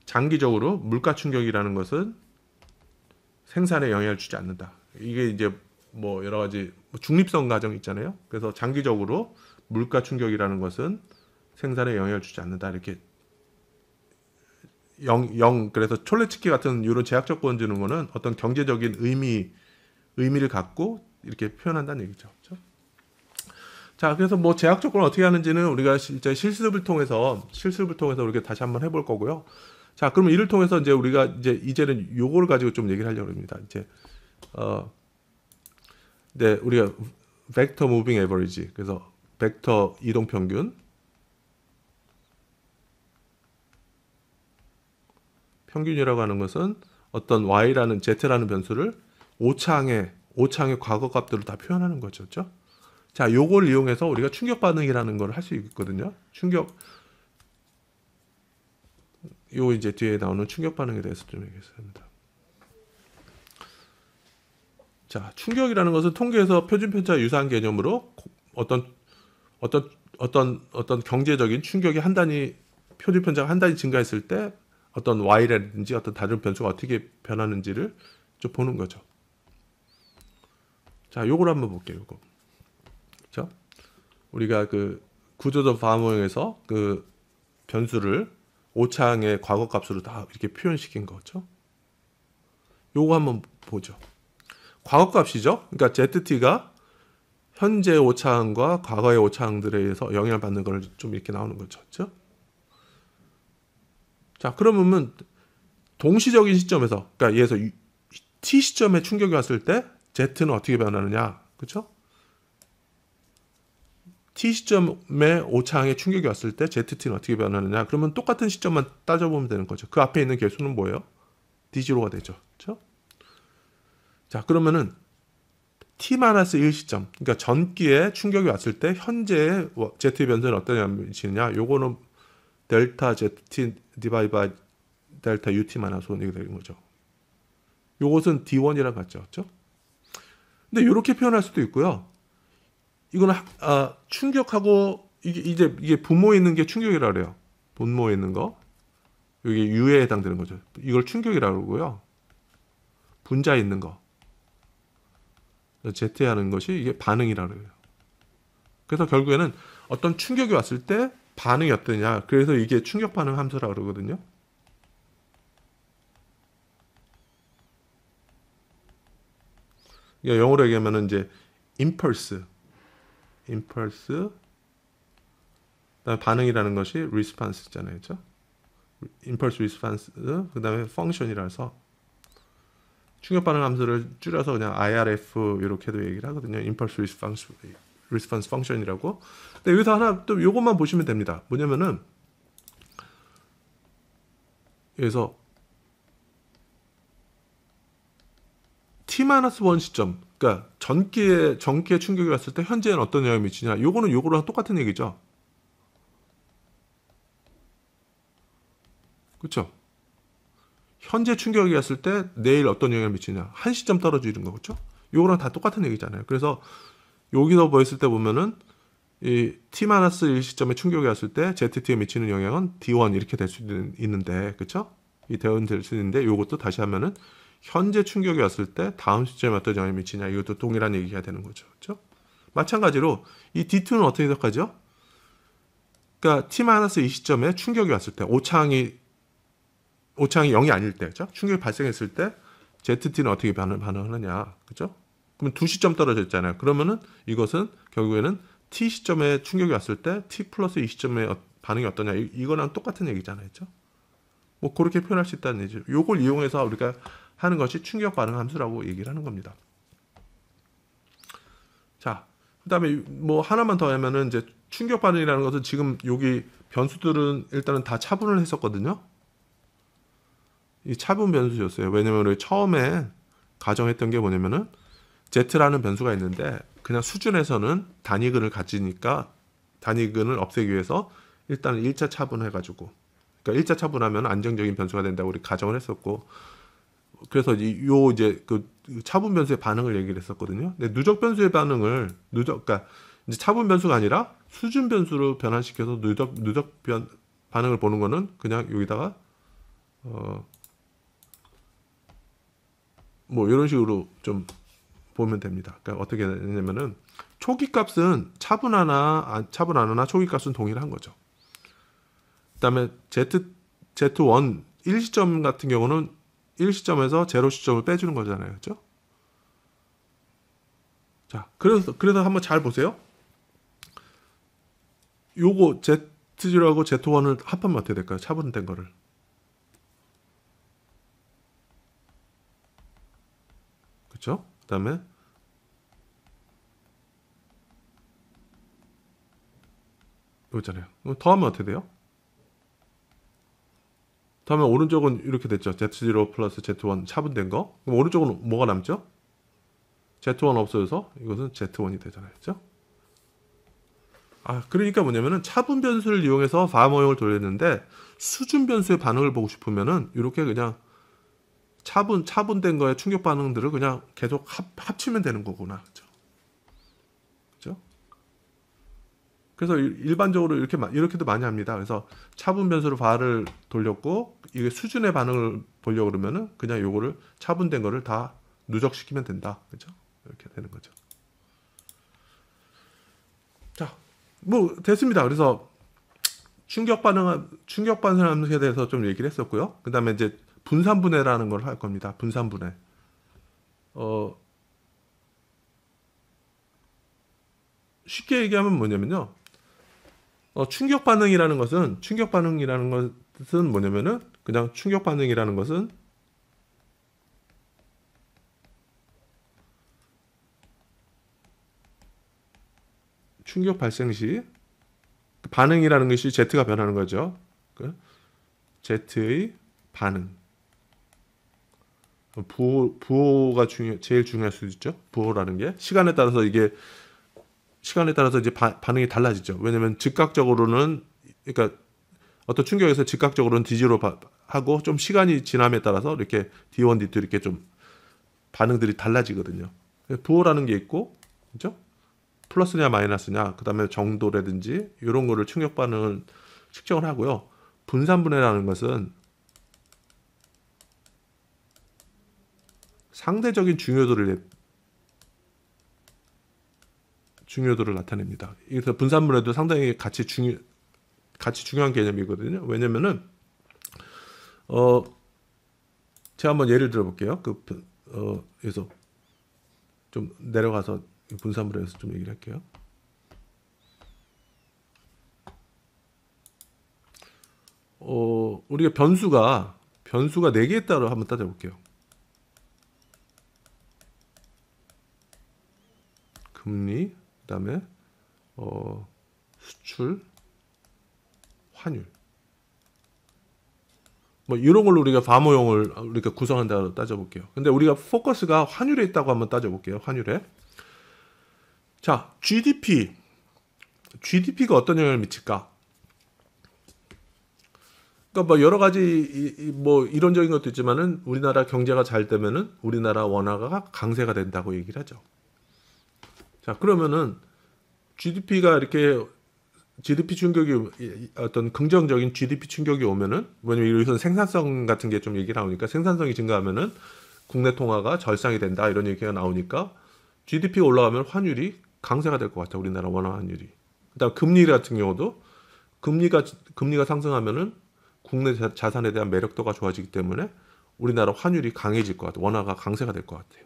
장기적으로 물가 충격이라는 것은 생산에 영향을 주지 않는다. 이게 이제 여러 가지 중립성 가정 있잖아요. 그래서 장기적으로 물가 충격이라는 것은 생산에 영향을 주지 않는다. 이렇게 그래서 촐레츠키 같은 이런 제약 조건 주는 거는 어떤 경제적인 의미를 갖고 이렇게 표현한다는 얘기죠. 그렇죠? 자, 그래서 제약 조건을 어떻게 하는지는 우리가 진짜 실습을 통해서 우리가 다시 한번 해볼 거고요. 자, 그러면 이를 통해서 이제 우리가 이제는 요거를 가지고 좀 얘기를 하려고 합니다. 네, 우리가 벡터 무빙 에버리지, 그래서 벡터 이동 평균, 평균이라고 하는 것은 어떤 y라는 z라는 변수를 오차항의 과거 값들을 다 표현하는 거죠. 그렇죠? 자, 요걸 이용해서 우리가 충격 반응이라는 걸 할 수 있거든요. 요 이제 뒤에 나오는 충격 반응에 대해서 좀 얘기했습니다. 자, 충격이라는 것은 통계에서 표준 편차와 유사한 개념으로 어떤 경제적인 충격이 한 단위 표준 편차가 한 단위 증가했을 때 어떤 y라든지 어떤 다른 변수가 어떻게 변하는지를 좀 보는 거죠. 자, 요걸 한번 볼게요. 요거. 그렇죠? 우리가 그 구조적 반모형에서 그 변수를 오차항의 과거값으로 다 이렇게 표현시킨 거죠. 요거 한번 보죠. 과거값이죠. 그러니까 ZT가 현재 오차항과 과거의 오차항들에 의해서 영향을 받는 걸 좀 이렇게 나오는 거죠. 그렇죠? 자, 그러면 동시적인 시점에서, 그러니까 예에서 T 시점에 충격이 왔을 때 Z는 어떻게 변하느냐. 그렇죠? T 시점에 오차항에 충격이 왔을 때 ZT는 어떻게 변하느냐. 그러면 똑같은 시점만 따져보면 되는 거죠. 그 앞에 있는 개수는 뭐예요? D0가 되죠. 그렇죠? 자, 그러면은 T-1 시점, 그러니까 전기에 충격이 왔을 때 현재의 Z 변수는 어떤 영향을 미치느냐. 요거는 델타 ZT 디바이 바이 델타 UT-1이 되는 거죠. 요것은 D1이랑 같죠. 그렇죠? 근데 이렇게 표현할 수도 있고요. 이거는 충격하고 이게 분모에 있는 게 충격이라 그래요. 분모에 있는 거. 이게 U에 해당되는 거죠. 이걸 충격이라고 그러고요. 분자에 있는 거. Z에 하는 것이 이게 반응이라고 그래요. 그래서 결국에는 어떤 충격이 왔을 때 반응이 어떠냐. 그래서 이게 충격 반응 함수라고 그러거든요. 영어로 얘기하면 이제 impulse, 그다음에 반응이라는 것이 response잖아요, 그렇죠? impulse response, 그다음에 function이라서 충격 반응 함수를 줄여서 그냥 IRF 이렇게도 얘기를 하거든요. impulse response function이라고. 근데 여기서 하나 또 요것만 보시면 됩니다. 뭐냐면은 여기서 T-1 시점, 그러니까 전기에 충격이 왔을 때 현재는 어떤 영향을 미치냐. 요거는 요거랑 똑같은 얘기죠. 그렇죠? 현재 충격이 왔을 때 내일 어떤 영향을 미치냐. 한 시점 떨어지는 거, 그렇죠? 요거랑 다 똑같은 얘기잖아요. 그래서 여기서 보였을 때 보면은 이 T-1 시점에 충격이 왔을 때 ZT에 미치는 영향은 D1 이렇게 될 수 있는데, 그렇죠? 이 대응이 될 수 있는데 요것도 다시 하면은 현재 충격이 왔을 때 다음 시점에 어떤 영향을 미치냐. 이것도 동일한 얘기가 되는 거죠. 그렇죠? 마찬가지로 이 D2는 어떻게 해석하죠? 그러니까 T-2 시점에 충격이 왔을 때 오차항이 0이 아닐 때, 그렇죠? 충격이 발생했을 때 ZT는 어떻게 반응하느냐. 그렇죠? 그러면 두 시점 떨어져 있잖아요. 그러면은 이것은 결국에는 T 시점에 충격이 왔을 때 T 플러스 이 시점에 반응이 어떠냐. 이거랑 똑같은 얘기잖아요. 그렇죠? 뭐 그렇게 표현할 수 있다는 얘기죠. 요걸 이용해서 우리가 하는 것이 충격 반응 함수라고 얘기를 하는 겁니다. 자, 그다음에 뭐 하나만 더 하면은 이제 충격 반응이라는 것은 지금 여기 변수들은 일단은 다 차분을 했었거든요. 이 차분 변수였어요. 왜냐면 우리 처음에 가정했던 게 뭐냐면은 Z라는 변수가 있는데 그냥 수준에서는 단위근을 가지니까 단위근을 없애기 위해서 일단 1차 차분해가지고, 그러니까 1차 차분하면 안정적인 변수가 된다고 우리 가정을 했었고, 그래서 이제 그 차분 변수의 반응을 얘기를 했었거든요. 근데 누적 변수의 반응을 그러니까 이제 차분 변수가 아니라 수준 변수로 변환시켜서 누적 반응을 보는 거는 그냥 여기다가 뭐 이런 식으로 좀 보면 됩니다. 그러니까 어떻게 되냐면은 초기 값은 차분 안 하나 초기 값은 동일한 거죠. 그다음에 Z1 1시점 같은 경우는 1시점에서 0 시점을 빼주는 거잖아요. 그렇죠? 자, 그래서 한번 잘 보세요. 요거 Z0하고 Z1을 합하면 어떻게 될까요? 차분된 거를. 그렇죠? 그다음에 이거 있잖아요. 더하면 어떻게 돼요? 더하면 오른쪽은 이렇게 됐죠. Z0 플러스 Z1 차분된 거. 그럼 오른쪽은 뭐가 남죠? Z1 없어져서 이것은 Z1이 되잖아요. 그렇죠? 그러니까 뭐냐면은 차분 변수를 이용해서 바 모형을 돌렸는데 수준 변수의 반응을 보고 싶으면은 이렇게 그냥 차분된 거에 충격 반응들을 그냥 계속 합치면 되는 거구나. 그죠? 그죠? 그래서 일반적으로 이렇게도 많이 합니다. 그래서 차분 변수로 발을 돌렸고 이게 수준의 반응을 보려고 그러면은 그냥 요거를 차분된 거를 다 누적시키면 된다. 그죠? 이렇게 되는 거죠. 자, 뭐 됐습니다. 그래서 충격 반응에 대해서 좀 얘기를 했었고요. 그다음에 이제 분산분해라는 걸 할 겁니다. 분산분해. 쉽게 얘기하면 뭐냐면요. 충격 반응이라는 것은 뭐냐면은 그냥 충격 반응이라는 것은 충격 발생 시 반응이라는 것이 Z가 변하는 거죠. Z의 반응. 부호가 제일 중요할 수 있죠. 부호라는 게 시간에 따라서 이제 반응이 달라지죠. 왜냐면 즉각적으로는 그러니까 어떤 충격에서 즉각적으로는 D로 하고 좀 시간이 지남에 따라서 이렇게 D1, D2 이렇게 좀 반응들이 달라지거든요. 부호라는 게 있고, 그죠? 플러스냐 마이너스냐, 그다음에 정도라든지 이런 거를 충격 반응을 측정을 하고요. 분산분해라는 것은 상대적인 중요도를 나타냅니다. 그래서 분산분해도 상당히 같이 중요한 개념이거든요. 왜냐면은 제가 한번 예를 들어볼게요. 그래서 좀 내려가서 분산분해에서 좀 얘기를 할게요. 우리가 변수가 4개 있다고 한번 따져볼게요. 금리, 그다음에 수출, 환율. 뭐 이런 걸로 우리가 과모형을 우리가 구성한다고 따져볼게요. 근데 우리가 포커스가 환율에 있다고 한번 따져볼게요. 환율에. 자, GDP가 어떤 영향을 미칠까? 그러니까 뭐 여러 가지 뭐 이론적인 것도 있지만은 우리나라 경제가 잘 되면은 우리나라 원화가 강세가 된다고 얘기를 하죠. 자, 그러면은 GDP가 이렇게 GDP 충격이 어떤 긍정적인 GDP 충격이 오면은 뭐냐면 여기서 생산성 같은 게 좀 얘기 나오니까 생산성이 증가하면은 국내 통화가 절상이 된다 이런 얘기가 나오니까 GDP가 올라가면 환율이 강세가 될 것 같아. 우리나라 원화 환율이. 그다음 금리 같은 경우도 금리가 상승하면은 국내 자산에 대한 매력도가 좋아지기 때문에 우리나라 환율이 강해질 것 같아요. 원화가 강세가 될 것 같아요.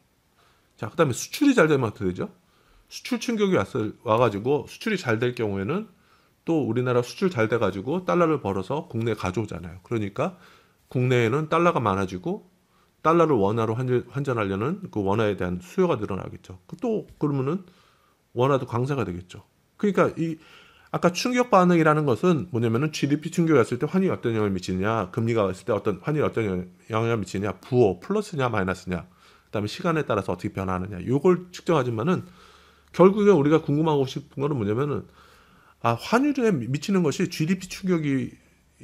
자, 그다음에 수출이 잘 되면 어떻게 되죠? 수출 충격이 와가지고 수출이 잘 될 경우에는 또 우리나라 수출 잘 돼가지고 달러를 벌어서 국내에 가져오잖아요. 그러니까 국내에는 달러가 많아지고 달러를 원화로 환전하려는 그 원화에 대한 수요가 늘어나겠죠. 또 그러면은 원화도 강세가 되겠죠. 그러니까 아까 충격 반응이라는 것은 뭐냐면은 GDP 충격이 왔을 때 환율이 어떤 영향을 미치느냐, 금리가 왔을 때 환율이 어떤 영향을 미치느냐, 부호 플러스냐 마이너스냐, 그다음에 시간에 따라서 어떻게 변화하느냐, 요걸 측정하지만은 결국에 우리가 궁금하고 싶은 거는 뭐냐면은 환율에 미치는 것이 GDP 충격이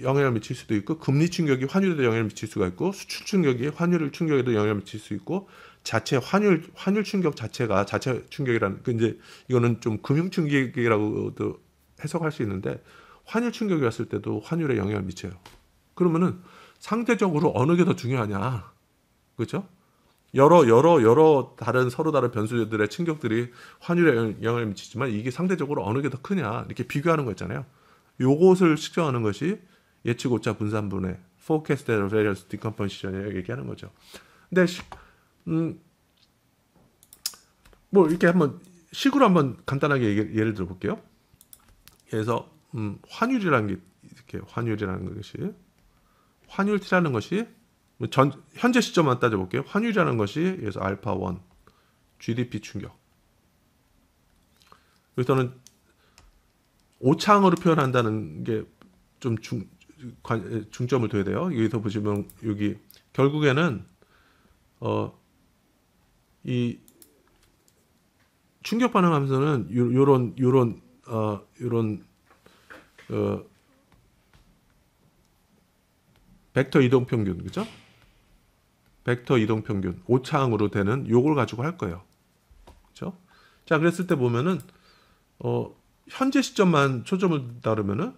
영향을 미칠 수도 있고 금리 충격이 환율에도 영향을 미칠 수가 있고 수출 충격이 환율 충격에도 영향을 미칠 수 있고 자체 환율 충격 자체가 자체 충격이라는 이제 이거는 좀 금융 충격이라고도 해석할 수 있는데 환율 충격이 왔을 때도 환율에 영향을 미쳐요. 그러면은 상대적으로 어느 게 더 중요하냐, 그렇죠? 여러 다른 서로 다른 변수들의 충격들이 환율에 영향을 미치지만 이게 상대적으로 어느 게 더 크냐 이렇게 비교하는 거 있잖아요. 요것을 측정하는 것이 예측 오차 분산분해 (forecasted variance decomposition이라고 얘기하는 거죠. 근데 뭐 이렇게 한번 식으로 한번 간단하게 예를 들어 볼게요. 그래서 환율이라는 게 이렇게 환율이라는 것이 현재 시점만 따져볼게요. 환율이라는 것이 그래서 알파 1 GDP 충격. 여기서는 오창으로 표현한다는 게 좀 중점을 둬야 돼요. 여기서 보시면 여기 결국에는 이 충격 반응하면서는 요런 벡터 이동 평균, 그죠? 벡터 이동 평균 오차항으로 되는 요걸 가지고 할 거예요. 그렇죠? 자, 그랬을 때 보면은 현재 시점만 초점을 다루면은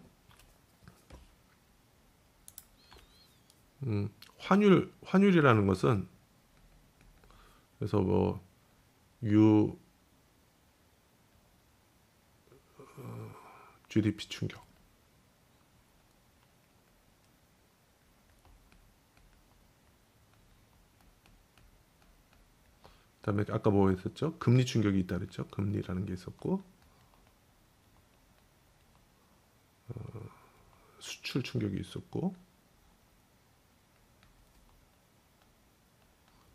환율이라는 것은 그래서 뭐 GDP 충격. 그다음에 아까 뭐 했었죠? 금리 충격이 있다 그랬죠? 금리라는 게 있었고 수출 충격이 있었고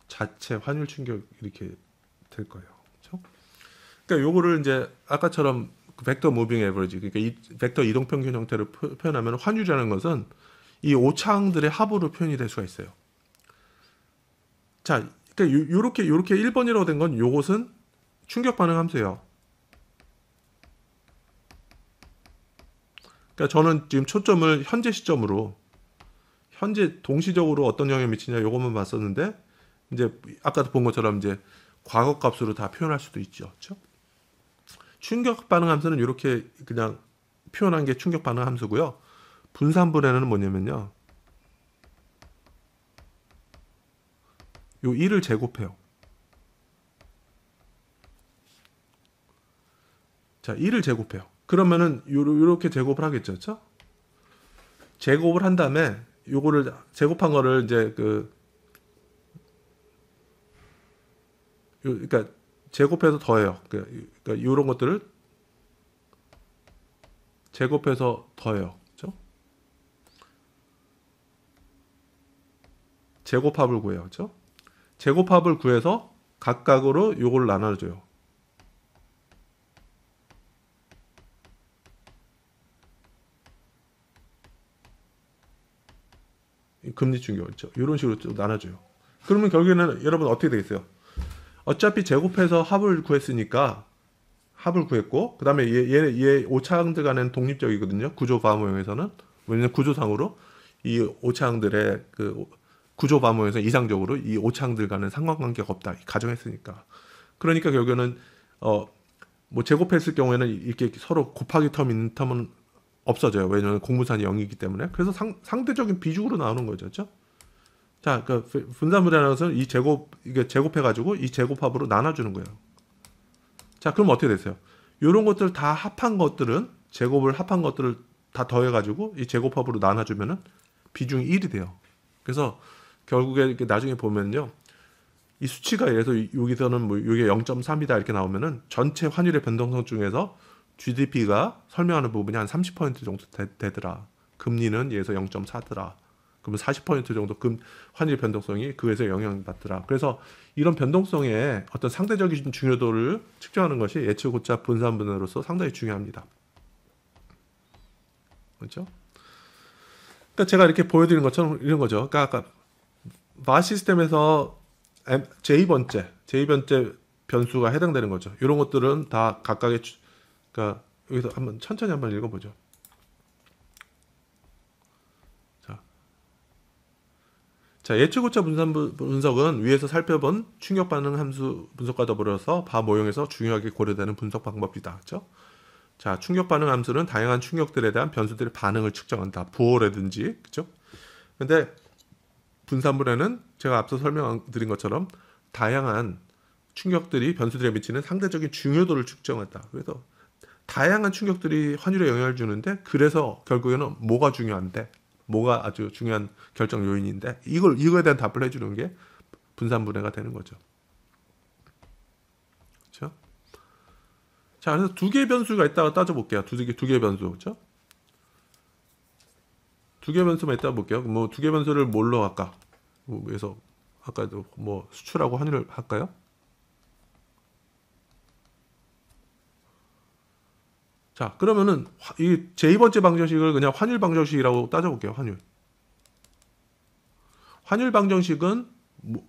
자체 환율 충격 이렇게 될 거예요. 그렇죠? 그러니까 요거를 이제 아까처럼 벡터 무빙 에버리지 그러니까 이 벡터 이동 평균 형태로 표현하면 환율이라는 것은 이 오차항들의 합으로 표현이 될 수가 있어요. 자, 그러니까 요렇게 1번이라고 된 건 요것은 충격 반응 함수예요. 그러니까 저는 지금 초점을 현재 시점으로 현재 동시적으로 어떤 영향을 미치냐 요것만 봤었는데 이제 아까도 본 것처럼 이제 과거 값으로 다 표현할 수도 있죠. 그렇죠? 충격 반응 함수는 이렇게 그냥 표현한 게 충격 반응 함수고요. 분산분해는 뭐냐면요. 요 1을 제곱해요. 자, 1을 제곱해요. 그러면은 요렇게 제곱을 하겠죠. 그렇죠? 제곱을 한 다음에 요거를 제곱한 거를 이제 그러니까 제곱해서 더해요. 그러니까 이런 것들을 제곱해서 더해요. 그렇죠? 제곱합을 구해요. 그렇죠? 제곱합을 구해서 각각으로 요걸 나눠줘요. 금리 충격 있죠. 이런 식으로 좀 나눠줘요. 그러면 결국에는 여러분 어떻게 되겠어요? 어차피 제곱해서 합을 구했으니까 합을 구했고 그 다음에 얘 오차항들 간에는 독립적이거든요. 구조 바모형에서는. 왜냐면 구조상으로 이 오차항들의 그 구조 바모형에서 이상적으로 이 오차항들 간에는 상관관계가 없다 가정했으니까. 그러니까 결국에는 뭐 제곱했을 경우에는 이렇게 서로 곱하기 텀 있는 텀은 없어져요. 왜냐하면 공분산이 0이기 때문에. 그래서 상대적인 비중으로 나오는 거죠. 그렇죠? 자, 그 분산분해라는 것은 이게 제곱해가지고 이 제곱합으로 나눠주는 거예요. 자, 그럼 어떻게 됐어요? 이런 것들 다 합한 것들은 제곱을 합한 것들을 다 더해가지고 이 제곱합으로 나눠주면은 비중이 1이 돼요. 그래서 결국에 이렇게 나중에 보면요, 이 수치가 예래서 여기서는 뭐 이게 0.3이다 이렇게 나오면은 전체 환율의 변동성 중에서 GDP가 설명하는 부분이 한 30% 정도 되더라. 금리는 예에서 0.4더라. 그러면 40% 정도 환율 변동성이 그에서 영향을 받더라. 그래서 이런 변동성의 어떤 상대적인 중요도를 측정하는 것이 예측오차 분산분해로서 상당히 중요합니다. 그렇죠? 그러니까 제가 이렇게 보여드린 것처럼 이런 거죠. 그러니까 아까 바 시스템에서 J번째 변수가 해당되는 거죠. 이런 것들은 다 각각의 그러니까 여기서 천천히 한번 읽어보죠. 자, 예측오차 분석은 위에서 살펴본 충격 반응 함수 분석과 더불어서 바 모형에서 중요하게 고려되는 분석 방법이다. 그렇죠? 자, 충격 반응 함수는 다양한 충격들에 대한 변수들의 반응을 측정한다. 부호라든지, 그렇죠? 근데 분산분해는 제가 앞서 설명드린 것처럼 다양한 충격들이 변수들에 미치는 상대적인 중요도를 측정한다. 그래서 다양한 충격들이 환율에 영향을 주는데 그래서 결국에는 뭐가 중요한데 뭐가 아주 중요한 결정 요인인데 이거에 대한 답을 해주는 게 분산분해가 되는 거죠. 그렇죠? 자, 그래서 두 개의 변수가 있다고 따져볼게요. 두 개의 변수, 그렇죠? 두 개의 변수만 있다고 볼게요. 뭐 두 개의 변수를 뭘로 할까? 그래서 아까도 뭐 수출하고 환율을 할까요? 자, 그러면은 이 제2번째 방정식을 그냥 환율 방정식이라고 따져볼게요. 환율 방정식은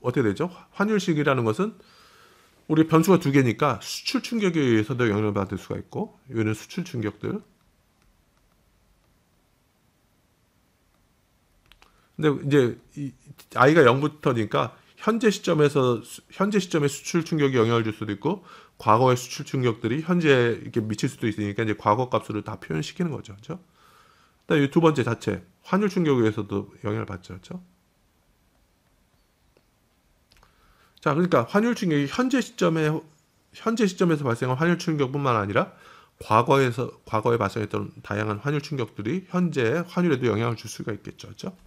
어떻게 되죠? 환율식이라는 것은 우리 변수가 두 개니까 수출 충격에 의해서도 영향을 받을 수가 있고 이거는 수출 충격들. 근데 이제 i가 0부터니까 현재 시점의 수출 충격이 영향을 줄 수도 있고 과거의 수출 충격들이 현재에 이렇게 미칠 수도 있으니까 이제 과거 값으로 다 표현시키는 거죠. 그렇죠? 그다음에 두 번째 자체 환율 충격에 의해서도 영향을 받죠. 그렇죠? 자, 그러니까 환율 충격이 현재 시점에서 발생한 환율 충격뿐만 아니라 과거에 발생했던 다양한 환율 충격들이 현재 환율에도 영향을 줄 수가 있겠죠. 그렇죠?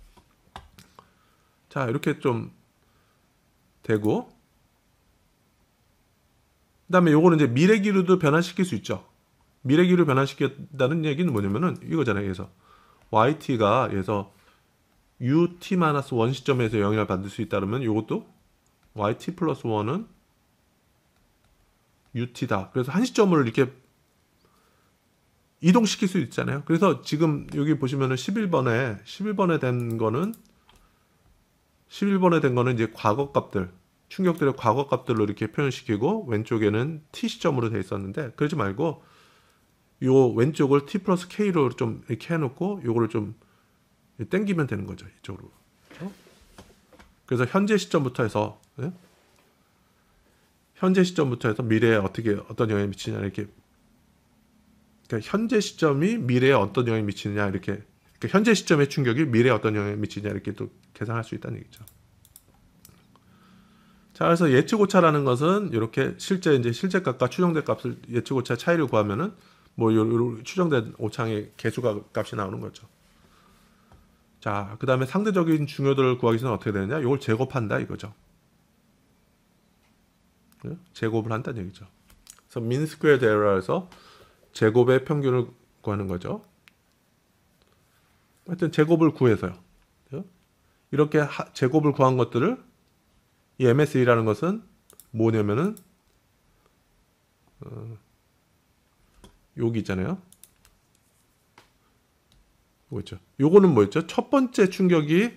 자, 이렇게 좀 되고 그다음에 요거는 이제 미래 기류도 변화시킬 수 있죠. 미래 기류 변화시켰다는 얘기는 뭐냐면은 이거잖아요. 그래서 YT가 그래서 UT-1 시점에서 영향을 받을 수 있다면 요것도 YT 플러스 1은 UT다. 그래서 한 시점을 이렇게 이동시킬 수 있잖아요. 그래서 지금 여기 보시면은 11번에 된 거는 이제 과거 값들, 충격들의 과거 값들로 이렇게 표현시키고 왼쪽에는 T 시점으로 돼 있었는데 그러지 말고 요 왼쪽을 T 플러스 K로 좀 이렇게 해놓고 요거를 좀 땡기면 되는 거죠. 이쪽으로. 그래서 현재 시점부터 해서 미래에 어떤 영향을 미치냐 이렇게 그러니까 현재 시점이 미래에 어떤 영향을 미치느냐 이렇게 그러니까 현재 시점의 충격이 미래에 어떤 영향을 미치냐 이렇게 또 계산할 수 있다는 얘기죠. 자, 그래서 예측 오차라는 것은 이렇게 실제 값과 추정된 값을 예측 오차 차이를 구하면은 뭐 추정된 오차의 개수가 값이 나오는 거죠. 자, 그 다음에 상대적인 중요도를 구하기 위해서는 어떻게 되느냐? 이걸 제곱한다 이거죠. 제곱을 한다는 얘기죠. 그래서 민 스퀘어 에러에서 제곱의 평균을 구하는 거죠. 하여튼 제곱을 구해서요. 이렇게 제곱을 구한 것들을 이 MSE라는 것은 뭐냐면은 여기 있잖아요. 뭐였죠? 요거는 뭐였죠? 첫 번째 충격이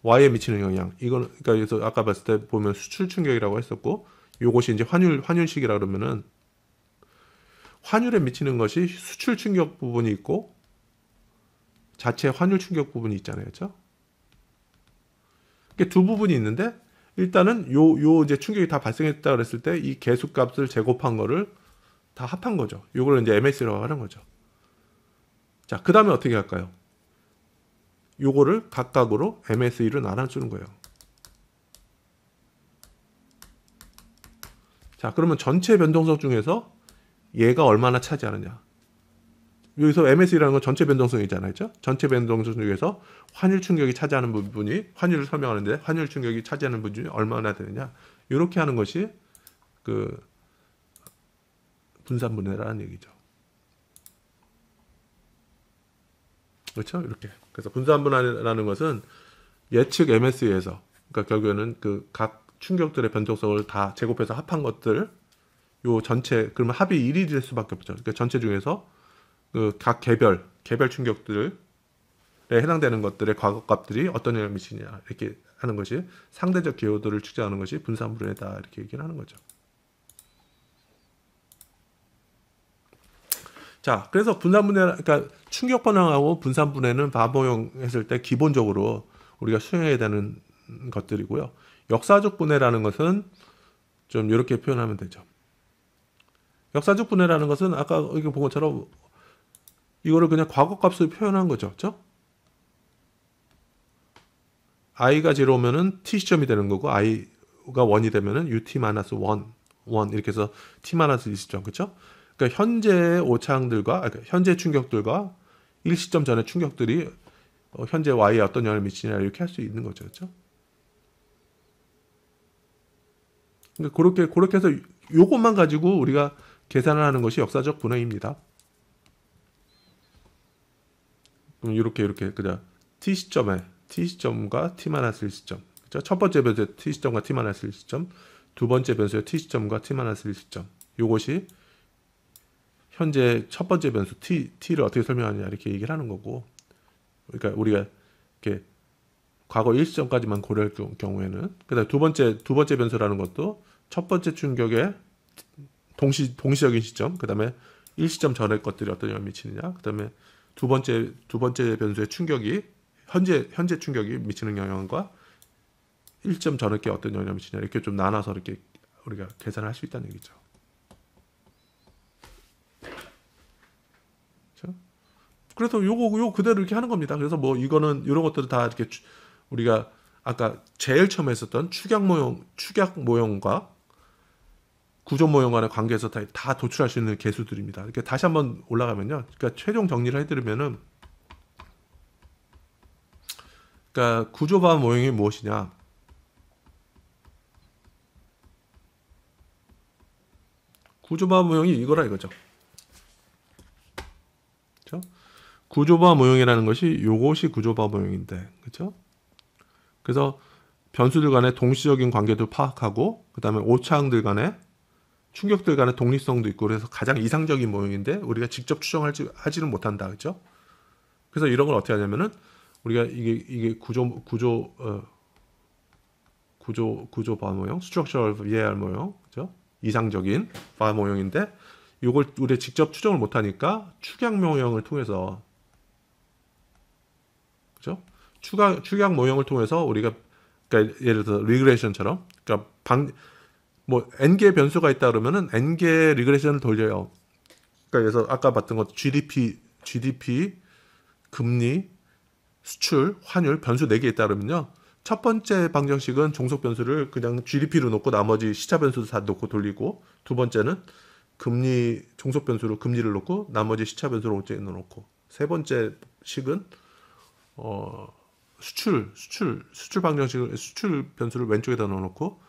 Y에 미치는 영향. 이거는 그러니까 그래서 아까 봤을 때 보면 수출 충격이라고 했었고, 요것이 이제 환율식이라 그러면은 환율에 미치는 것이 수출 충격 부분이 있고 자체 환율 충격 부분이 있잖아요, 그렇죠? 이게 두 부분이 있는데 일단은 요 이제 충격이 다 발생했다 그랬을 때 이 개수값을 제곱한 거를 다 합한 거죠. 요걸 이제 MS라고 하는 거죠. 자, 그 다음에 어떻게 할까요? 요거를 각각으로 MSE로 나눠주는 거예요. 자, 그러면 전체 변동성 중에서 얘가 얼마나 차지하느냐. 여기서 MSE라는 건 전체 변동성이잖아요. 그렇죠? 전체 변동성 중에서 환율 충격이 차지하는 부분이 환율을 설명하는데 환율 충격이 차지하는 부분이 얼마나 되느냐. 이렇게 하는 것이 그 분산분해라는 얘기죠. 그렇죠? 이렇게. 그래서 분산분해라는 것은 예측 MSE에서 그러니까 결국에는 그 각 충격들의 변동성을 다 제곱해서 합한 것들 요 전체 그러면 합이 1이 될 수밖에 없죠. 그러니까 전체 중에서 그 각 개별 충격들에 해당되는 것들의 과거값들이 어떤 영향을 미치냐 이렇게 하는 것이 상대적 기여도를 측정하는 것이 분산분해다 이렇게 얘기를 하는 거죠. 자, 그래서 분산분해 그러니까 충격 반응하고 분산분해는 반복했을 때 기본적으로 우리가 수행해야 되는 것들이고요. 역사적 분해라는 것은 좀 이렇게 표현하면 되죠. 역사적 분해라는 것은 아까 여기 본 것처럼 이거를 그냥 과거값을 표현한 거죠. 그렇죠? i가 0면은 t 시점이 되는 거고 i가 1이 되면은 ut-1 이렇게 해서 t-1 시점. 그렇죠? 그러니까 현재 오차항들과 그러니까 현재 충격들과 1시점 전의 충격들이 현재 y에 어떤 영향을 미치냐 이렇게 할 수 있는 거죠. 그렇죠? 그러니까 그렇게 해서 요것만 가지고 우리가 계산을 하는 것이 역사적 분해입니다. 그럼 이렇게 그냥 t 시점과 t-1 시점. 그렇죠? 첫 번째 변수의 t 시점과 t-1 시점, 두 번째 변수의 t 시점과 t-1 시점. 요것이 현재 첫 번째 변수 t를 어떻게 설명하느냐 이렇게 얘기를 하는 거고. 그러니까 우리가 이렇게 과거 1시점까지만 고려할 경우에는 그다음에 두 번째 변수라는 것도 첫 번째 충격의 동시적인 시점, 그다음에 1시점 전의 것들이 어떤 영향을 미치느냐, 그다음에 두 번째 변수의 충격이 현재 충격이 미치는 영향과 1점 전역에 어떤 영향을 미치냐 이렇게 좀 나눠서 이렇게 우리가 계산을 할 수 있다는 얘기죠. 그렇죠? 그래서 요거 그대로 이렇게 하는 겁니다. 그래서 뭐 이거는 이런 것들을 다 이렇게 우리가 아까 제일 처음에 했었던 축약 모형과 구조 모형 간의 관계에서 다 도출할 수 있는 개수들입니다. 이렇게 다시 한번 올라가면요. 그러니까 최종 정리를 해드리면은, 그러니까 구조바 모형이 무엇이냐? 구조바 모형이 이거라 이거죠. 그렇죠? 구조바 모형이라는 것이 요것이 구조바 모형인데, 그렇죠? 그래서 변수들 간의 동시적인 관계도 파악하고, 그 다음에 오차항들 간의 충격들 간의 독립성도 있고, 그래서 가장 이상적인 모형인데 우리가 직접 추정하지는 못한다, 그렇죠? 그래서 이런 걸 어떻게 하냐면은 우리가 이게 구조 바 모형, structural VAR 모형, 그렇죠? 이상적인 바 모형인데 이걸 우리가 직접 추정을 못하니까 축약 모형을 통해서, 그렇죠? 축약 모형을 통해서 우리가, 그러니까 예를 들어 리그레이션처럼, 그러니까 뭐 n개의 변수가 있다 그러면은 n개의 리그레이션을 돌려요. 그러니까 그래서 아까 봤던 것 GDP, 금리, 수출, 환율 변수 4개 있다 그러면요. 첫 번째 방정식은 종속 변수를 그냥 GDP로 놓고 나머지 시차 변수도 다 놓고 돌리고, 두 번째는 금리 종속 변수로 금리를 놓고 나머지 시차 변수로 오른쪽에 놓고, 세 번째 식은 수출 방정식을 수출 변수를 왼쪽에다 넣어놓고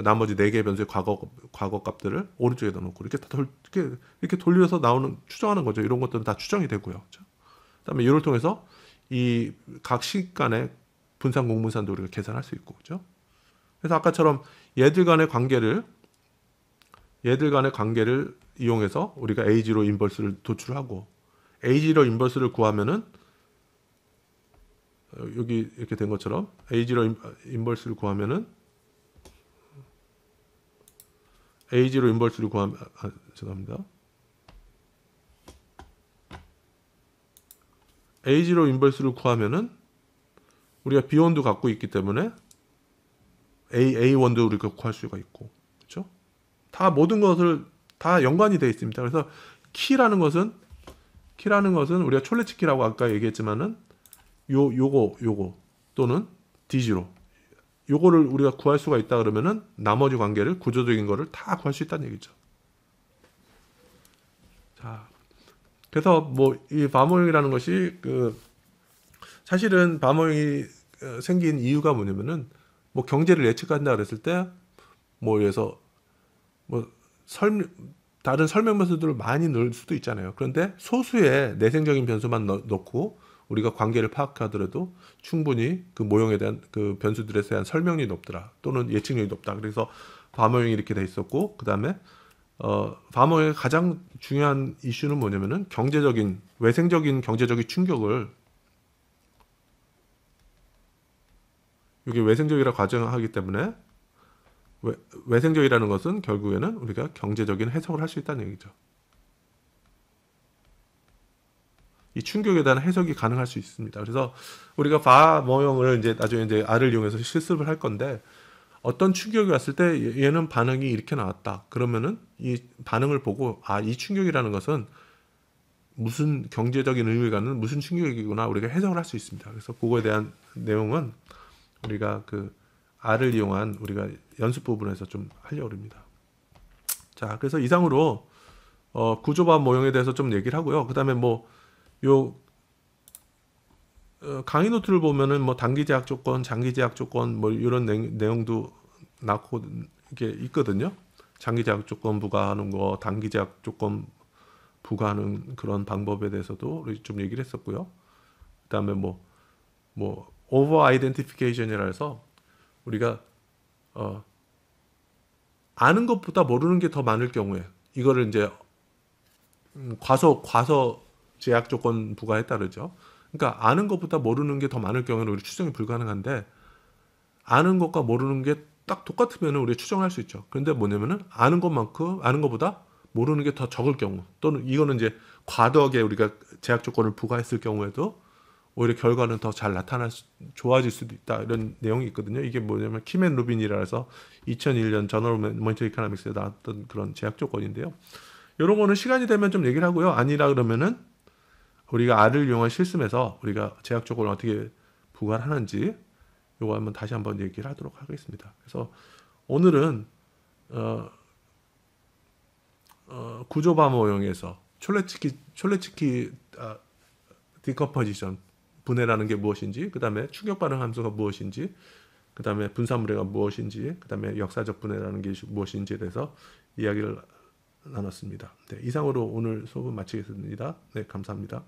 나머지 4개의 변수의 과거 값들을 오른쪽에다 놓고 이렇게 돌려서 나오는 추정하는 거죠. 이런 것들은 다 추정이 되고요. 그렇죠? 그다음에 이를 통해서 이 각 식 간의 분산 공분산도 우리가 계산할 수 있고, 그렇죠? 그래서 아까처럼 얘들 간의 관계를 이용해서 우리가 A0 인버스를 도출하고, A0 인버스를 구하면은 여기 이렇게 된 것처럼 A0 인버스를 구하면은 A0 인버스를 구하면 죄송합니다. A0 인버스를 구하면은 우리가 B1도 갖고 있기 때문에 A1도 우리가 구할 수가 있고, 그렇죠? 다 모든 것을 다 연관이 되어 있습니다. 그래서 키라는 것은 우리가 촐레츠키라고 아까 얘기했지만은 요거 또는 D0 요거를 우리가 구할 수가 있다 그러면은 나머지 관계를, 구조적인 거를 다 구할 수 있다는 얘기죠. 자, 그래서 뭐 이 바모형이라는 것이 사실은 바모형이 생긴 이유가 뭐냐면은 뭐 경제를 예측한다 그랬을 때 뭐 그래서 뭐 다른 설명 변수들을 많이 넣을 수도 있잖아요. 그런데 소수의 내생적인 변수만 넣고 우리가 관계를 파악하더라도 충분히 그 모형에 대한 그 변수들에 대한 설명력이 높더라, 또는 예측력이 높다. 그래서 바모형이 이렇게 돼 있었고, 그 다음에 바모형의 가장 중요한 이슈는 뭐냐면은 외생적인 경제적인 충격을, 이게 외생적이라 가정하기 때문에 외생적이라는 것은 결국에는 우리가 경제적인 해석을 할 수 있다는 얘기죠. 이 충격에 대한 해석이 가능할 수 있습니다. 그래서 우리가 바 모형을 이제 나중에 이제 R을 이용해서 실습을 할 건데, 어떤 충격이 왔을 때 얘는 반응이 이렇게 나왔다. 그러면은 이 반응을 보고 이 충격이라는 것은 무슨 경제적인 의미를 갖는 무슨 충격이구나 우리가 해석을 할 수 있습니다. 그래서 그거에 대한 내용은 우리가 그 R을 이용한 우리가 연습 부분에서 좀 하려고 합니다. 자, 그래서 이상으로 구조바 모형에 대해서 좀 얘기를 하고요. 그 다음에 강의 노트를 보면은 뭐 단기 제약 조건, 장기 제약 조건 뭐 이런 내용도 낳고 이게 있거든요. 장기 제약 조건 부과하는 거, 단기 제약 조건 부과하는 그런 방법에 대해서도 좀 얘기를 했었고요. 그다음에 뭐 오버 아이덴티피케이션이라 해서 우리가 아는 것보다 모르는 게 더 많을 경우에 이거를 이제 과소 제약 조건 부과에 따르죠. 그러니까 아는 것보다 모르는 게 더 많을 경우에는 우리 추정이 불가능한데, 아는 것과 모르는 게 딱 똑같으면 우리 추정할 수 있죠. 그런데 뭐냐면은 아는 것보다 모르는 게 더 적을 경우, 또는 이거는 이제 과도하게 우리가 제약 조건을 부과했을 경우에도 오히려 결과는 더 잘 좋아질 수도 있다. 이런 내용이 있거든요. 이게 뭐냐면 키맨 루빈이라 해서 2001년 저널 모니터 이코노믹스에 나왔던 그런 제약 조건인데요. 이런 거는 시간이 되면 좀 얘기를 하고요. 아니라 그러면은 우리가 R을 이용한 실습에서 우리가 제약 조건을 어떻게 부과를 하는지 요거 한번 다시 한번 얘기를 하도록 하겠습니다. 그래서 오늘은 구조바모형에서 촐레츠키 디컴포지션 분해라는 게 무엇인지, 그 다음에 충격 반응 함수가 무엇인지, 그 다음에 분사물해가 무엇인지, 그 다음에 역사적 분해라는 게 무엇인지에 대해서 이야기를 나눴습니다. 네, 이상으로 오늘 수업은 마치겠습니다. 네, 감사합니다.